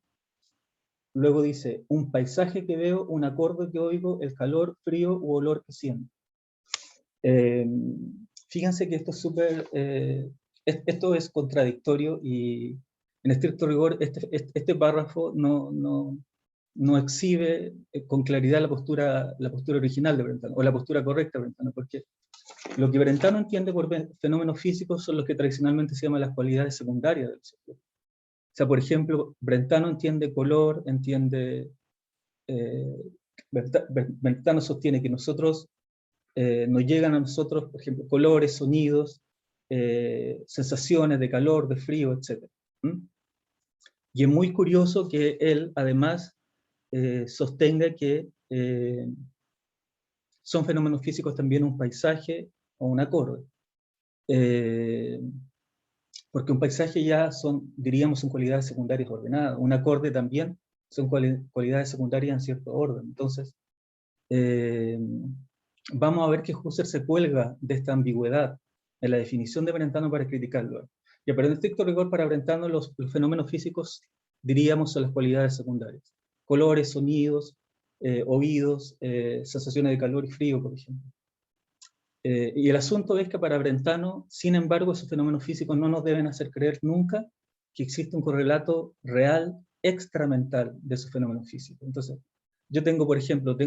luego dice un paisaje que veo, un acorde que oigo, el calor, frío u olor que siento. Fíjense que esto es súper, esto es contradictorio, y en estricto rigor este párrafo no exhibe con claridad la postura original de Brentano, o la postura correcta de Brentano, porque lo que Brentano entiende por fenómenos físicos son los que tradicionalmente se llaman las cualidades secundarias del sujeto. O sea, por ejemplo, Brentano entiende color, Brentano sostiene que nosotros, nos llegan a nosotros, por ejemplo, colores, sonidos, sensaciones de calor, de frío, etc. Y es muy curioso que él, además, sostenga que son fenómenos físicos también un paisaje o un acorde. Porque un paisaje ya diríamos, son cualidades secundarias ordenadas. Un acorde también son cualidades secundarias en cierto orden. Entonces, vamos a ver que Husserl se cuelga de esta ambigüedad en la definición de Brentano para criticarlo. Ya, pero en estricto rigor, para Brentano, los fenómenos físicos, diríamos, son las cualidades secundarias. Colores, sonidos, oídos, sensaciones de calor y frío, por ejemplo. Y el asunto es que para Brentano, sin embargo, esos fenómenos físicos no nos deben hacer creer nunca que existe un correlato real, extramental, de esos fenómenos físicos. Entonces, yo tengo, por ejemplo,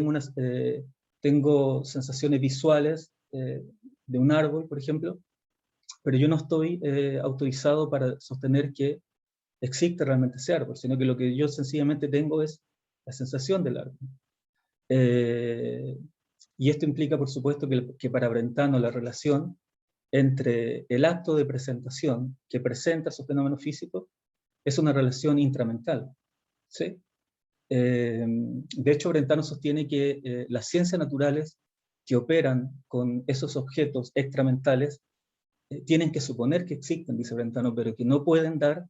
tengo sensaciones visuales de un árbol, por ejemplo, pero yo no estoy autorizado para sostener que existe realmente ese árbol, sino que lo que yo sencillamente tengo es la sensación del árbol. Y esto implica, por supuesto, que para Brentano la relación entre el acto de presentación que presenta esos fenómenos físicos es una relación intramental, ¿sí? De hecho, Brentano sostiene que las ciencias naturales que operan con esos objetos extramentales tienen que suponer que existen, dice Brentano, pero que no pueden dar,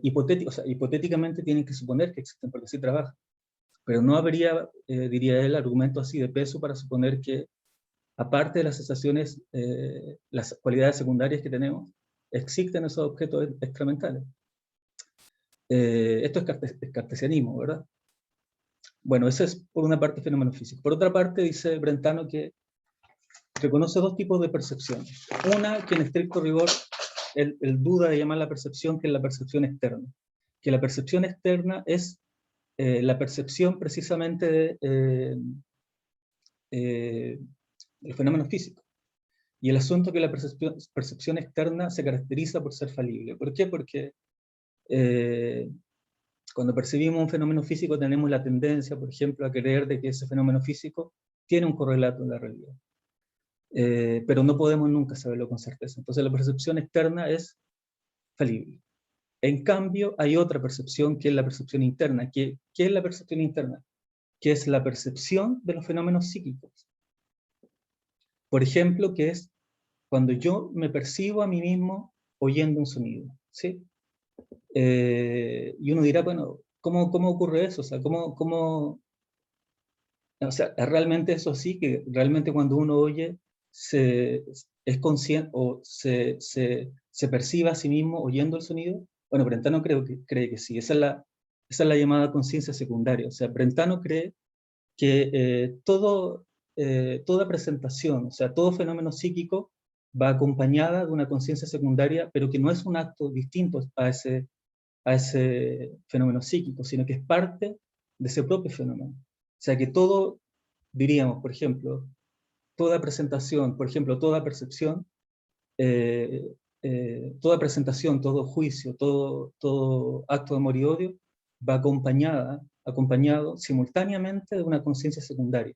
hipotéticamente tienen que suponer que existen, porque así trabaja. Pero no habría, diría él, argumento así de peso para suponer que, aparte de las sensaciones, las cualidades secundarias que tenemos, existen esos objetos extramentales. Esto es cartesianismo, ¿verdad? Bueno, ese es por una parte fenómeno físico. Por otra parte, dice Brentano que reconoce dos tipos de percepciones. Una, que en estricto rigor, él duda de llamar la percepción, que es la percepción externa. Que la percepción externa es la percepción precisamente de los fenómenos físicos. Y el asunto es que la percepción externa se caracteriza por ser falible. ¿Por qué? Porque cuando percibimos un fenómeno físico tenemos la tendencia, por ejemplo, a creer de que ese fenómeno físico tiene un correlato en la realidad. Pero no podemos nunca saberlo con certeza. Entonces la percepción externa es falible. En cambio, hay otra percepción que es la percepción interna. ¿Qué es la percepción interna? Que es la percepción de los fenómenos psíquicos. Por ejemplo, que es cuando yo me percibo a mí mismo oyendo un sonido, ¿sí? Y uno dirá, bueno, ¿cómo ocurre eso? O sea, o sea, realmente eso sí, que realmente cuando uno oye, es consciente o se percibe a sí mismo oyendo el sonido. Bueno, Brentano cree que sí. Esa es la llamada conciencia secundaria. O sea, Brentano cree que toda presentación, o sea, todo fenómeno psíquico va acompañada de una conciencia secundaria, pero que no es un acto distinto a ese fenómeno psíquico, sino que es parte de ese propio fenómeno. O sea, que todo, diríamos, por ejemplo, toda presentación, por ejemplo, toda percepción, toda presentación, todo juicio, todo acto de amor y odio va acompañado simultáneamente de una conciencia secundaria.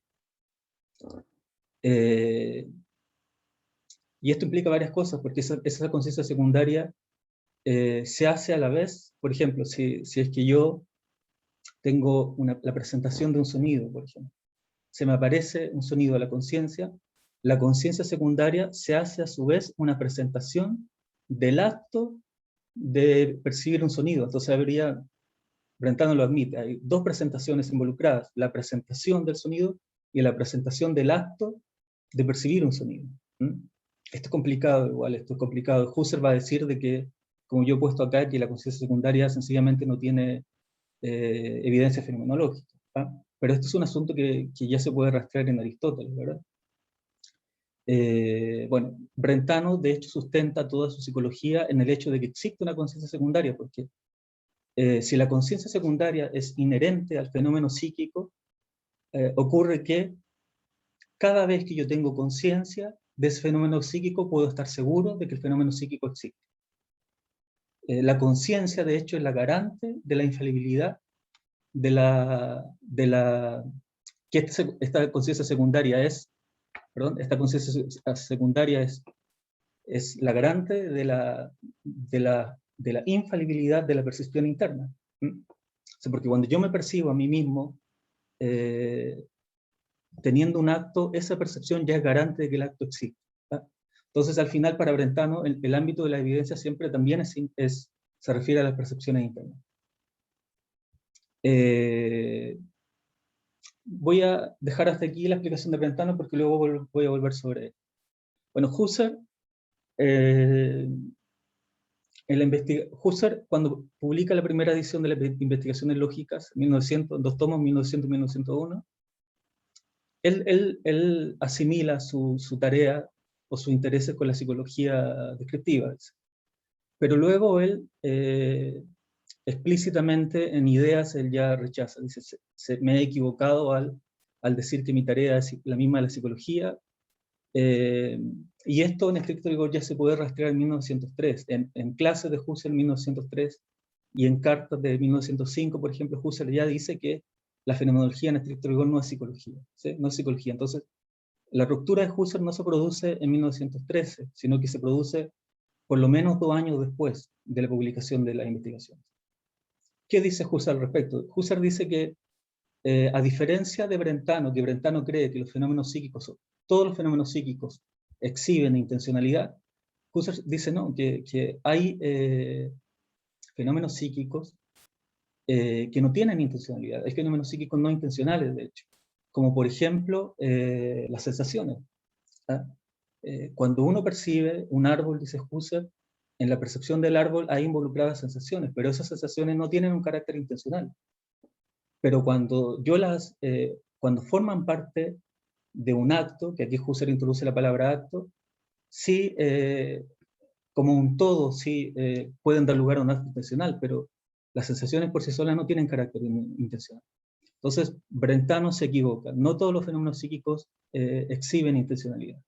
Y esto implica varias cosas, porque esa conciencia secundaria se hace a la vez. Por ejemplo, si es que yo tengo la presentación de un sonido, por ejemplo, se me aparece un sonido a la conciencia secundaria se hace a su vez una presentación del acto de percibir un sonido. Entonces Brentano lo admite, hay dos presentaciones involucradas, la presentación del sonido y la presentación del acto de percibir un sonido. Esto es complicado igual, esto es complicado. Husserl va a decir de que, como yo he puesto acá, que la conciencia secundaria sencillamente no tiene evidencia fenomenológica. Pero esto es un asunto que ya se puede rastrear en Aristóteles, ¿verdad? Bueno, Brentano de hecho sustenta toda su psicología en el hecho de que existe una conciencia secundaria, porque si la conciencia secundaria es inherente al fenómeno psíquico, ocurre que cada vez que yo tengo conciencia de ese fenómeno psíquico, puedo estar seguro de que el fenómeno psíquico existe. La conciencia, de hecho, es la garante de la infalibilidad que esta conciencia secundaria esta conciencia secundaria es la garante de la infalibilidad de la percepción interna. O sea, porque cuando yo me percibo a mí mismo teniendo un acto, esa percepción ya es garante de que el acto existe. Entonces, al final, para Brentano, el ámbito de la evidencia siempre también se refiere a las percepciones internas. Voy a dejar hasta aquí la explicación de Brentano porque luego voy a volver sobre él. Bueno, Husserl, Husserl, cuando publica la primera edición de las investigaciones lógicas, 1900, 2 tomos, 1900 y 1901, él asimila su tarea o sus intereses con la psicología descriptiva. Pero luego él, explícitamente en ideas, él ya rechaza. Dice, me he equivocado al decir que mi tarea es la misma de la psicología. Y esto en estricto rigor ya se puede rastrear en 1903. En clases de Husserl en 1903 y en cartas de 1905, por ejemplo, Husserl ya dice que la fenomenología en estricto rigor no es psicología. ¿Sí? No es psicología. Entonces, la ruptura de Husserl no se produce en 1913, sino que se produce por lo menos 2 años después de la publicación de las investigaciones. ¿Qué dice Husserl al respecto? Husserl dice que, a diferencia de Brentano, que Brentano cree que los fenómenos psíquicos, todos los fenómenos psíquicos exhiben intencionalidad, Husserl dice no, que hay fenómenos psíquicos que no tienen intencionalidad. Hay fenómenos psíquicos no intencionales, de hecho, como por ejemplo las sensaciones. Cuando uno percibe un árbol, dice Husserl, en la percepción del árbol hay involucradas sensaciones, pero esas sensaciones no tienen un carácter intencional. Pero cuando cuando forman parte de un acto, que aquí Husserl introduce la palabra acto, sí, como un todo, sí pueden dar lugar a un acto intencional, pero las sensaciones por sí solas no tienen carácter intencional. Entonces, Brentano se equivoca. No todos los fenómenos psíquicos exhiben intencionalidad.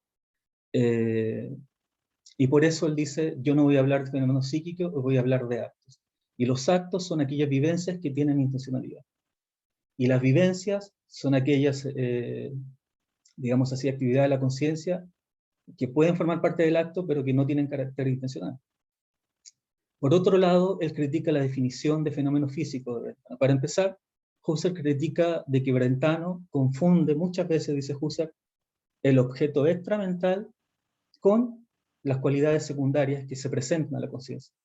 Y por eso él dice, yo no voy a hablar de fenómenos psíquicos, voy a hablar de actos. Y los actos son aquellas vivencias que tienen intencionalidad. Y las vivencias son aquellas, digamos así, actividades de la conciencia que pueden formar parte del acto, pero que no tienen carácter intencional. Por otro lado, él critica la definición de fenómeno físico de Brentano. Para empezar, Husserl critica de que Brentano confunde muchas veces, dice Husserl, el objeto extramental con las cualidades secundarias que se presentan a la conciencia.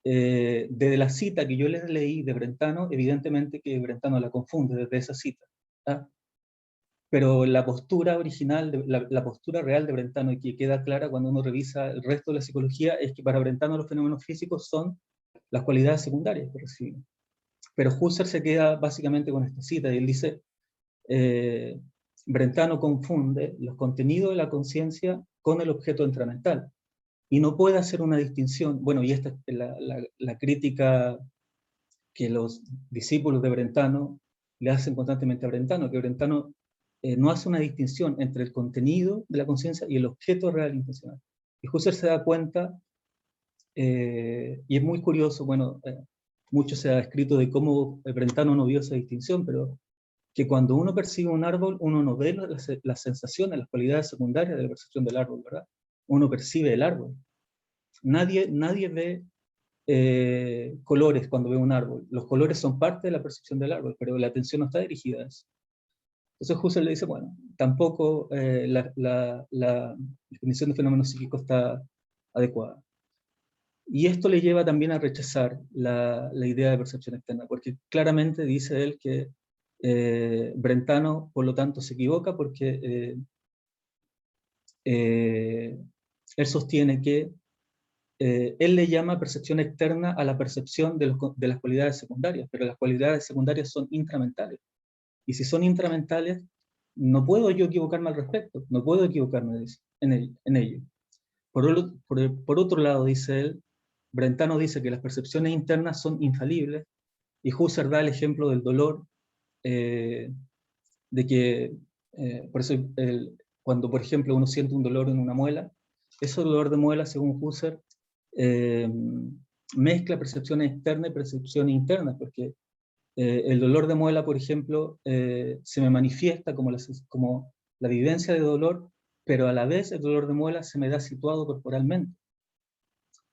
Desde la cita que yo les leí de Brentano, evidentemente que Brentano la confunde desde esa cita. ¿Ah? Pero la postura original, la postura real de Brentano, y que queda clara cuando uno revisa el resto de la psicología, es que para Brentano los fenómenos físicos son las cualidades secundarias que reciben. Pero Husserl se queda básicamente con esta cita, y él dice, Brentano confunde los contenidos de la conciencia con el objeto entramental, y no puede hacer una distinción. Bueno, y esta es la crítica que los discípulos de Brentano le hacen constantemente a Brentano, que Brentano no hace una distinción entre el contenido de la conciencia y el objeto real intencional. Y Husserl se da cuenta, y es muy curioso, bueno, mucho se ha escrito de cómo Brentano no vio esa distinción, pero que cuando uno percibe un árbol, uno no ve las sensaciones, las cualidades secundarias de la percepción del árbol, ¿verdad? Uno percibe el árbol. Nadie ve colores cuando ve un árbol. Los colores son parte de la percepción del árbol, pero la atención no está dirigida a eso. Entonces Husserl le dice, bueno, tampoco la definición de fenómeno psíquico está adecuada. Y esto le lleva también a rechazar la idea de percepción externa, porque claramente dice él que Brentano, por lo tanto, se equivoca porque él sostiene que él le llama percepción externa a la percepción de las cualidades secundarias, pero las cualidades secundarias son intramentales. Y si son intramentales, no puedo yo equivocarme al respecto, no puedo equivocarme en ello. Por otro lado, dice él, Brentano dice que las percepciones internas son infalibles, y Husserl da el ejemplo del dolor, de que, por eso, cuando por ejemplo uno siente un dolor en una muela, ese dolor de muela, según Husserl, mezcla percepciones externas y percepciones internas, porque el dolor de muela, por ejemplo, se me manifiesta como la vivencia de dolor, pero a la vez el dolor de muela se me da situado corporalmente.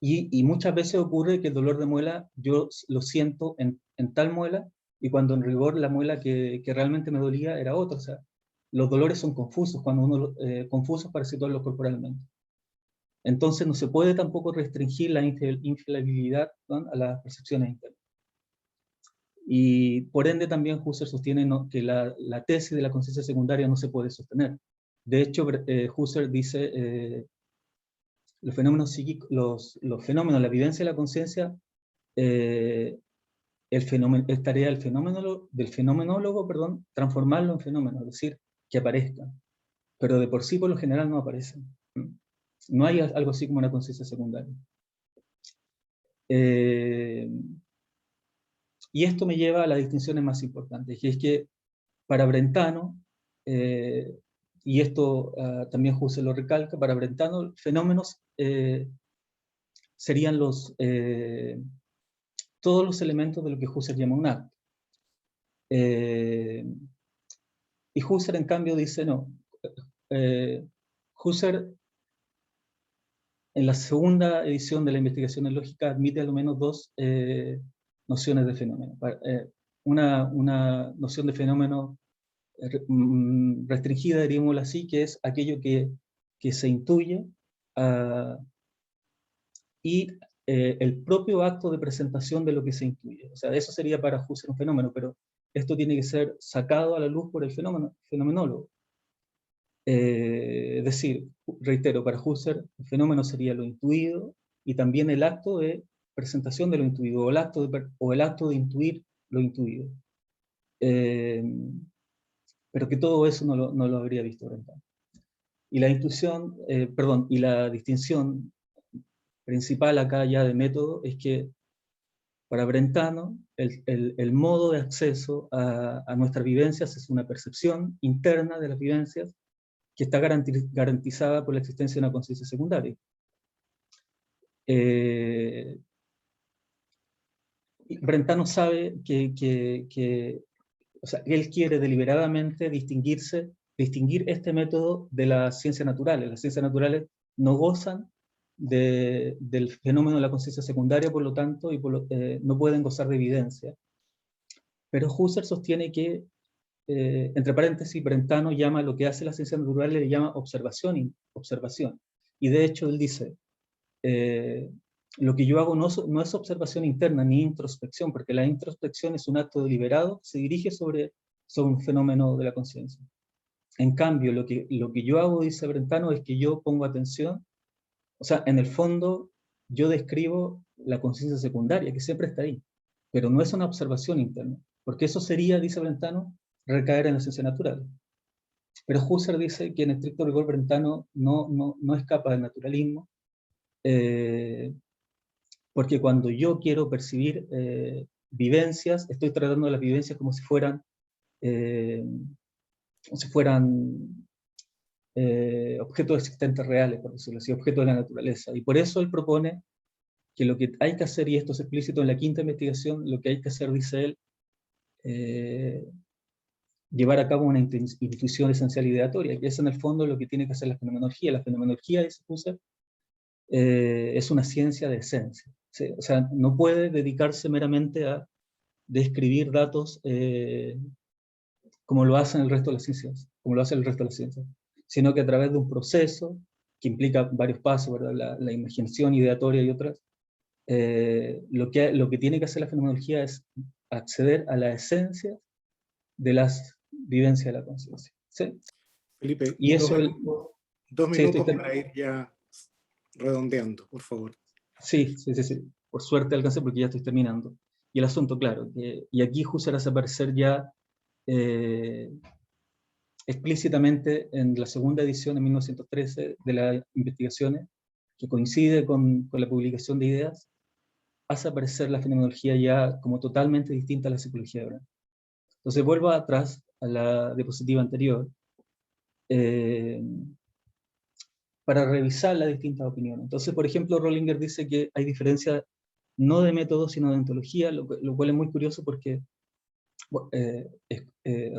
Y muchas veces ocurre que el dolor de muela yo lo siento en tal muela, y cuando en rigor la muela que realmente me dolía era otra. O sea, los dolores son confusos, cuando uno confusos para situarlos corporalmente. Entonces no se puede tampoco restringir la infalibilidad, ¿no?, a las percepciones internas. Y por ende también Husserl sostiene, ¿no?, que la tesis de la conciencia secundaria no se puede sostener. De hecho, Husserl dice, los fenómenos psíquicos, los fenómenos, la vivencia de la conciencia, es tarea del fenomenólogo, perdón, transformarlo en fenómeno, es decir, que aparezcan. Pero de por sí, por lo general, no aparecen. No hay algo así como una conciencia secundaria. Y esto me lleva a las distinciones más importantes, que es que para Brentano, y esto también Husserl lo recalca, para Brentano fenómenos serían todos los elementos de lo que Husserl llama un acto. Y Husserl en cambio dice no. Husserl en la segunda edición de la investigación en lógica admite al menos dos nociones de fenómeno. Una noción de fenómeno restringida, diríamoslo así, que es aquello que se intuye, y el propio acto de presentación de lo que se intuye. O sea, eso sería para Husserl un fenómeno, pero esto tiene que ser sacado a la luz por el fenomenólogo. Es decir, reitero, para Husserl el fenómeno sería lo intuido, y también el acto de presentación de lo intuido, o el acto de intuir lo intuido. Pero que todo eso no lo habría visto Brentano. Y la intuición, y la distinción principal acá ya de método es que para Brentano el modo de acceso a nuestras vivencias es una percepción interna de las vivencias que está garantizada por la existencia de una conciencia secundaria. Brentano sabe o sea, él quiere deliberadamente distinguir este método de las ciencias naturales. Las ciencias naturales no gozan del fenómeno de la conciencia secundaria, por lo tanto, no pueden gozar de evidencia. Pero Husserl sostiene que, entre paréntesis, Brentano llama lo que hace la ciencia natural, le llama observación. Y de hecho él dice, lo que yo hago no es observación interna ni introspección, porque la introspección es un acto deliberado que se dirige sobre un fenómeno de la conciencia. En cambio, lo que yo hago, dice Brentano, es que yo pongo atención, o sea, en el fondo yo describo la conciencia secundaria, que siempre está ahí, pero no es una observación interna, porque eso sería, dice Brentano, recaer en la ciencia natural. Pero Husserl dice que en estricto rigor Brentano no escapa del naturalismo, porque cuando yo quiero percibir vivencias, estoy tratando de las vivencias como si fueran objetos existentes reales, por decirlo así, objetos de la naturaleza. Y por eso él propone que lo que hay que hacer, y esto es explícito en la quinta investigación, lo que hay que hacer, dice él, llevar a cabo una intuición esencial ideatoria, que es en el fondo lo que tiene que hacer la fenomenología. La fenomenología, dice Husserl, es una ciencia de esencia. ¿Sí? O sea, no puede dedicarse meramente a describir datos como lo hacen el resto de las ciencias, sino que a través de un proceso que implica varios pasos, ¿verdad? La imaginación ideatoria y otras, lo que tiene que hacer la fenomenología es acceder a la esencia de las vivencias de la conciencia. ¿Sí? Felipe, Y eso dos sí, minutos para ir ya redondeando, por favor. Sí. Por suerte alcancé porque ya estoy terminando. Y el asunto, claro, y aquí Husserl hace aparecer ya explícitamente en la segunda edición de 1913 de las investigaciones, que coincide con la publicación de ideas, hace aparecer la fenomenología ya como totalmente distinta a la psicología de Brentano. Entonces vuelvo atrás a la diapositiva anterior, para revisar las distintas opiniones. Entonces, por ejemplo, Rollinger dice que hay diferencia no de método, sino de ontología, lo cual es muy curioso porque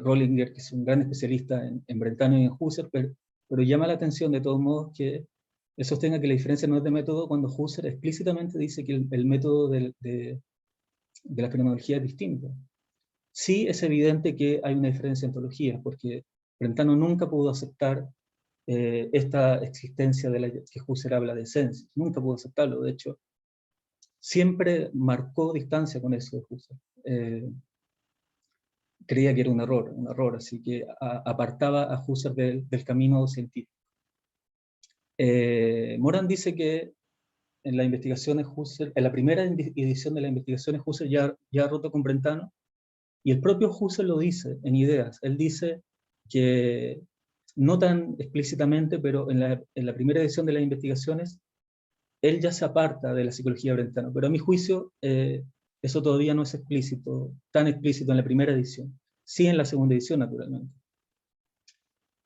Rollinger, que es un gran especialista en Brentano y en Husserl, pero llama la atención de todos modos que él sostenga que la diferencia no es de método cuando Husserl explícitamente dice que el método de la fenomenología es distinto. Sí es evidente que hay una diferencia en ontología, porque Brentano nunca pudo aceptar esta existencia de la que Husserl habla de esencia, nunca pudo aceptarlo, de hecho, siempre marcó distancia con eso de Husserl. Creía que era un error, así que apartaba a Husserl del camino científico. Morán dice que en las investigaciones Husserl, en la primera edición de las investigaciones Husserl ya ha roto con Brentano, y el propio Husserl lo dice en Ideas. Él dice que, no tan explícitamente, pero en la primera edición de las investigaciones, él ya se aparta de la psicología de Brentano, pero a mi juicio eso todavía no es tan explícito en la primera edición, sí en la segunda edición naturalmente.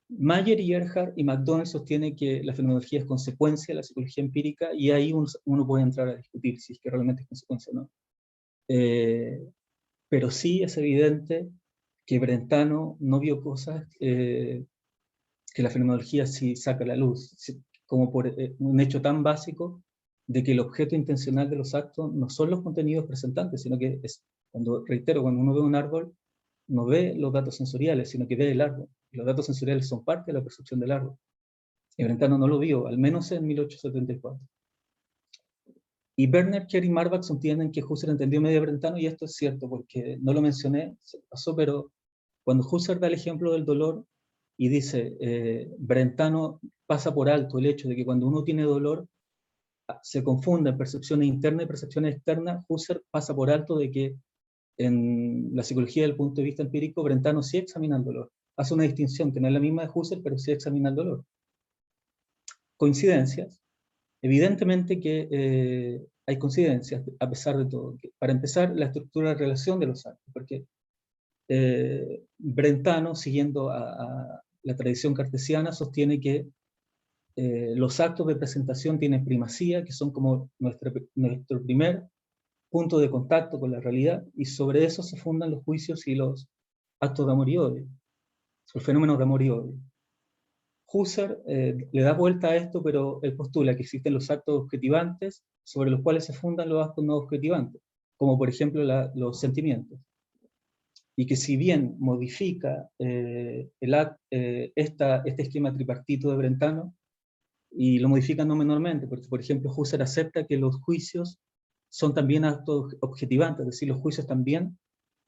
Mayer y Erhard y McDonald sostienen que la fenomenología es consecuencia de la psicología empírica, y ahí uno puede entrar a discutir si es que realmente es consecuencia o no. Pero sí es evidente que Brentano no vio cosas que la fenomenología sí saca a la luz, como por un hecho tan básico de que el objeto intencional de los actos no son los contenidos presentantes, sino que cuando uno ve un árbol, no ve los datos sensoriales, sino que ve el árbol. Los datos sensoriales son parte de la percepción del árbol. Y Brentano no lo vio, al menos en 1874. Y Werner, Kerr y Marbach sostienen que Husserl entendió medio Brentano, y esto es cierto, porque no lo mencioné, se pasó, pero cuando Husserl da el ejemplo del dolor y dice, Brentano pasa por alto el hecho de que cuando uno tiene dolor, se confunden percepciones internas y percepciones externas, Husserl pasa por alto de que en la psicología del punto de vista empírico, Brentano sí examina el dolor. Hace una distinción que no es la misma de Husserl, pero sí examina el dolor. Coincidencias. Evidentemente que hay coincidencias, a pesar de todo. Para empezar, la estructura de relación de los actos, porque Brentano, siguiendo a la tradición cartesiana, sostiene que los actos de presentación tienen primacía, que son como nuestro primer punto de contacto con la realidad, y sobre eso se fundan los juicios y los actos de amor y odio, los fenómenos de amor y odio. Husserl le da vuelta a esto, pero él postula que existen los actos objetivantes sobre los cuales se fundan los actos no objetivantes, como por ejemplo los sentimientos. Y que si bien modifica este esquema tripartito de Brentano, y lo modifica no menormente, porque por ejemplo Husserl acepta que los juicios son también actos objetivantes, es decir, los juicios también,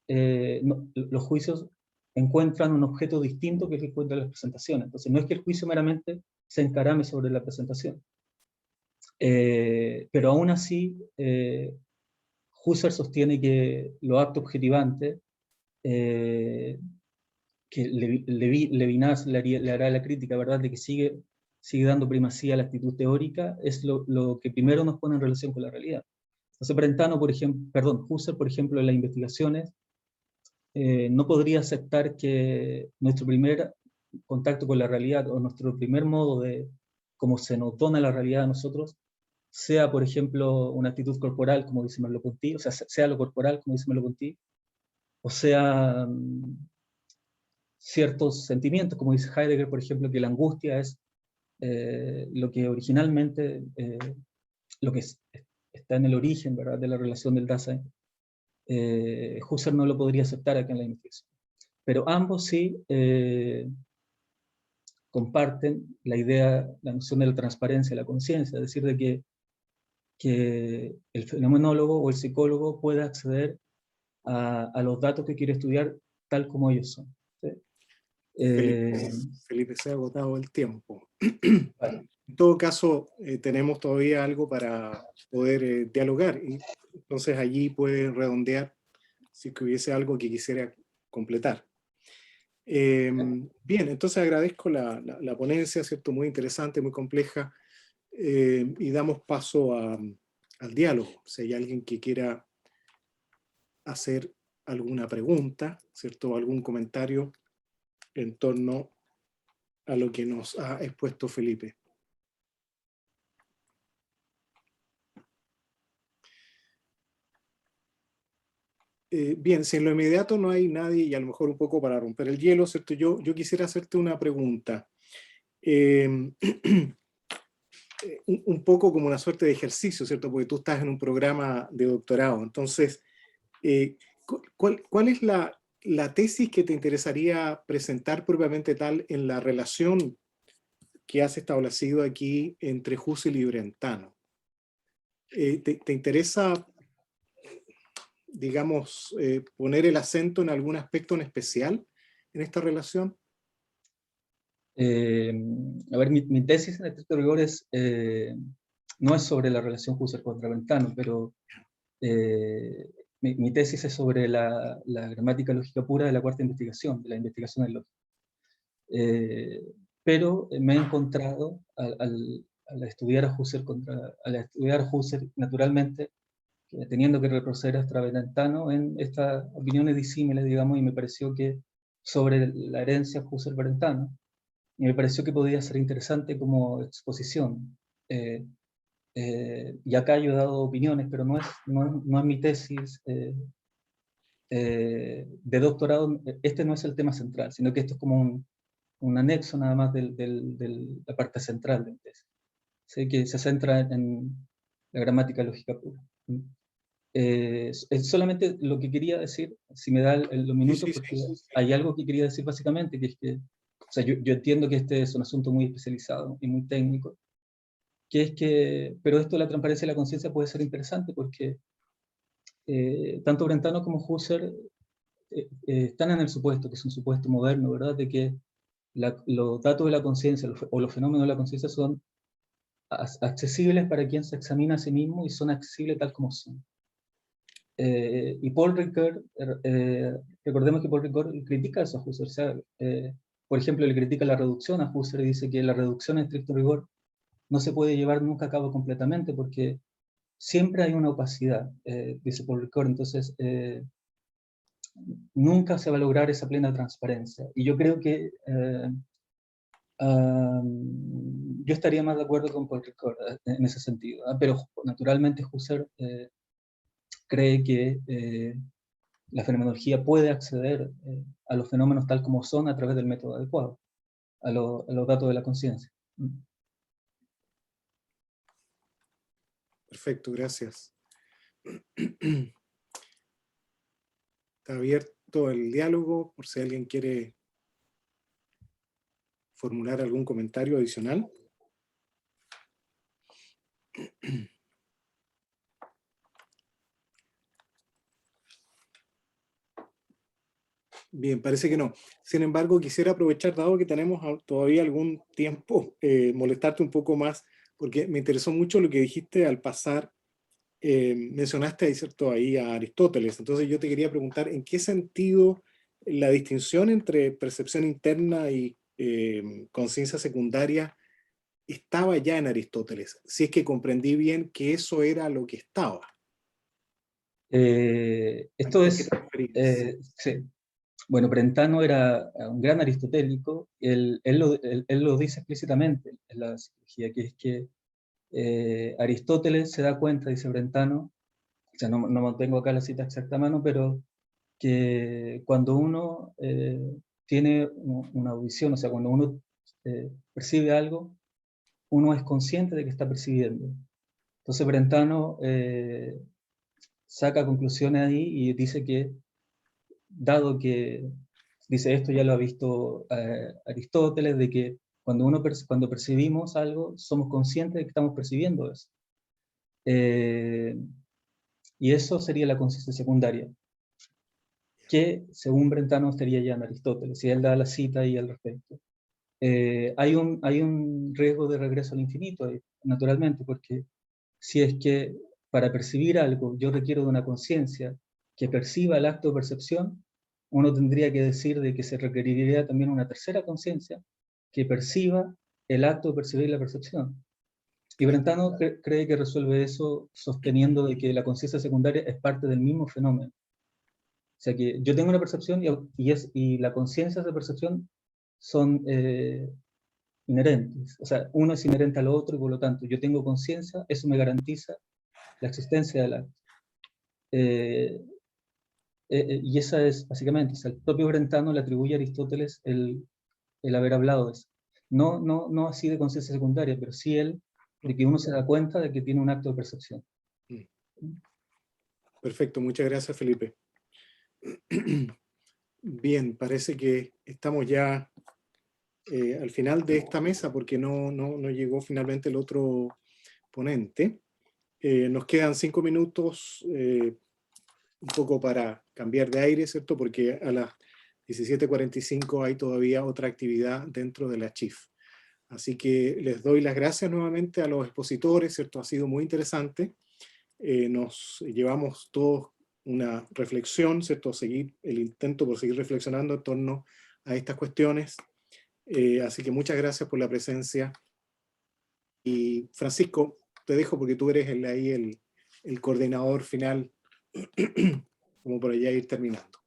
los juicios encuentran un objeto distinto que es el encuentro de las presentaciones. Entonces no es que el juicio meramente se encarame sobre la presentación. Pero aún así, Husserl sostiene que los actos objetivantes, que Levinas le hará la crítica, ¿verdad?, de que sigue dando primacía a la actitud teórica, es lo que primero nos pone en relación con la realidad. Entonces Brentano, Husserl, por ejemplo, en las investigaciones, no podría aceptar que nuestro primer contacto con la realidad, o nuestro primer modo de cómo se nos dona la realidad a nosotros, sea, por ejemplo, una actitud corporal, como dice Merleau-Ponty, o sea, sea lo corporal, como dice Merleau-Ponty, o sea, ciertos sentimientos, como dice Heidegger, por ejemplo, que la angustia es lo que originalmente, lo que está en el origen, ¿verdad?, de la relación del Dasein. Husserl no lo podría aceptar acá en la investigación. Pero ambos sí comparten la idea, la noción de la transparencia de la conciencia, es decir, de que el fenomenólogo o el psicólogo puede acceder a los datos que quiere estudiar tal como ellos son. ¿Sí? Felipe, se ha agotado el tiempo. Vale. En todo caso, tenemos todavía algo para poder dialogar, y entonces allí puede redondear si que hubiese algo que quisiera completar. Bien, entonces agradezco la ponencia, ¿cierto? Muy interesante, muy compleja, y damos paso al diálogo. Si hay alguien que quiera hacer alguna pregunta, ¿cierto? Algún comentario en torno a lo que nos ha expuesto Felipe. Bien, si en lo inmediato no hay nadie, y a lo mejor un poco para romper el hielo, ¿cierto? Yo quisiera hacerte una pregunta. Un poco como una suerte de ejercicio, ¿cierto? Porque tú estás en un programa de doctorado. Entonces, ¿cuál es la tesis que te interesaría presentar propiamente tal en la relación que has establecido aquí entre Husserl y Brentano? ¿Te interesa, digamos, poner el acento en algún aspecto en especial en esta relación? A ver, mi tesis en estricto rigor no es sobre la relación Husserl contra Brentano, pero mi tesis es sobre la gramática lógica pura de la cuarta investigación, de la investigación en lógica. Pero me he encontrado al estudiar a Husserl, naturalmente, teniendo que retroceder hasta Brentano en estas opiniones disímiles, digamos, y me pareció que sobre la herencia Husserl-Brentano, y me pareció que podía ser interesante como exposición. Y acá yo he dado opiniones, pero no es mi tesis de doctorado. Este no es el tema central, sino que esto es como un anexo nada más de la parte central de mi tesis. ¿Sí? Que se centra en la gramática lógica pura. Es solamente lo que quería decir, si me da los minutos, porque hay algo que quería decir básicamente, que es que, o sea, yo entiendo que este es un asunto muy especializado y muy técnico, que es que, pero esto de la transparencia de la conciencia puede ser interesante porque tanto Brentano como Husserl están en el supuesto, que es un supuesto moderno, ¿verdad?, de que los datos de la conciencia o los fenómenos de la conciencia son accesibles para quien se examina a sí mismo y son accesibles tal como son. Y Paul Ricoeur, recordemos que Paul Ricoeur critica eso a Husserl. O sea, por ejemplo, le critica la reducción a Husserl y dice que la reducción en estricto rigor no se puede llevar nunca a cabo completamente porque siempre hay una opacidad, dice Paul Ricoeur. Entonces, nunca se va a lograr esa plena transparencia. Y yo creo que yo estaría más de acuerdo con Paul Ricoeur en ese sentido, pero naturalmente Husserl cree que la fenomenología puede acceder a los fenómenos tal como son a través del método adecuado. a los datos de la conciencia. Perfecto, gracias. Está abierto el diálogo por si alguien quiere formular algún comentario adicional. Bien, parece que no. Sin embargo, quisiera aprovechar, dado que tenemos todavía algún tiempo, molestarte un poco más, porque me interesó mucho lo que dijiste al pasar. Mencionaste, ¿cierto?, ahí a Aristóteles. Entonces yo te quería preguntar, ¿en qué sentido la distinción entre percepción interna y conciencia secundaria estaba ya en Aristóteles? Si es que comprendí bien que eso era lo que estaba. Esto ¿A qué es, te referías? sí. Bueno, Brentano era un gran aristotélico, él lo dice explícitamente en la psicología, que es que Aristóteles se da cuenta, dice Brentano, o sea, no tengo acá la cita exacta a mano, pero que cuando uno tiene una audición, o sea, cuando uno percibe algo, uno es consciente de que está percibiendo. Entonces Brentano saca conclusiones ahí y dice que, dado que, dice esto ya lo ha visto Aristóteles, de que cuando percibimos algo, somos conscientes de que estamos percibiendo eso. Y eso sería la conciencia secundaria, que según Brentano estaría ya en Aristóteles, y él da la cita ahí al respecto. Hay un riesgo de regreso al infinito, naturalmente, porque si es que para percibir algo yo requiero de una conciencia que perciba el acto de percepción, uno tendría que decir de que se requeriría también una tercera conciencia que perciba el acto de percibir la percepción. Y Brentano cree que resuelve eso sosteniendo de que la conciencia secundaria es parte del mismo fenómeno. O sea que yo tengo una percepción y la conciencia de percepción son inherentes. O sea, uno es inherente al otro y por lo tanto yo tengo conciencia, eso me garantiza la existencia del acto. Y esa es básicamente, o sea, el propio Brentano le atribuye a Aristóteles el haber hablado de eso. No así de conciencia secundaria, pero sí él, de que uno se da cuenta de que tiene un acto de percepción. Perfecto, muchas gracias, Felipe. Bien, parece que estamos ya al final de esta mesa porque no llegó finalmente el otro ponente. Nos quedan 5 minutos, un poco para cambiar de aire, ¿cierto? Porque a las 17:45 hay todavía otra actividad dentro de la CHIF. Así que les doy las gracias nuevamente a los expositores, ¿cierto? Ha sido muy interesante. Nos llevamos todos una reflexión, ¿cierto? Seguir el intento por seguir reflexionando en torno a estas cuestiones. Así que muchas gracias por la presencia. Y Francisco, te dejo porque tú eres ahí el coordinador final, como por allá ir terminando.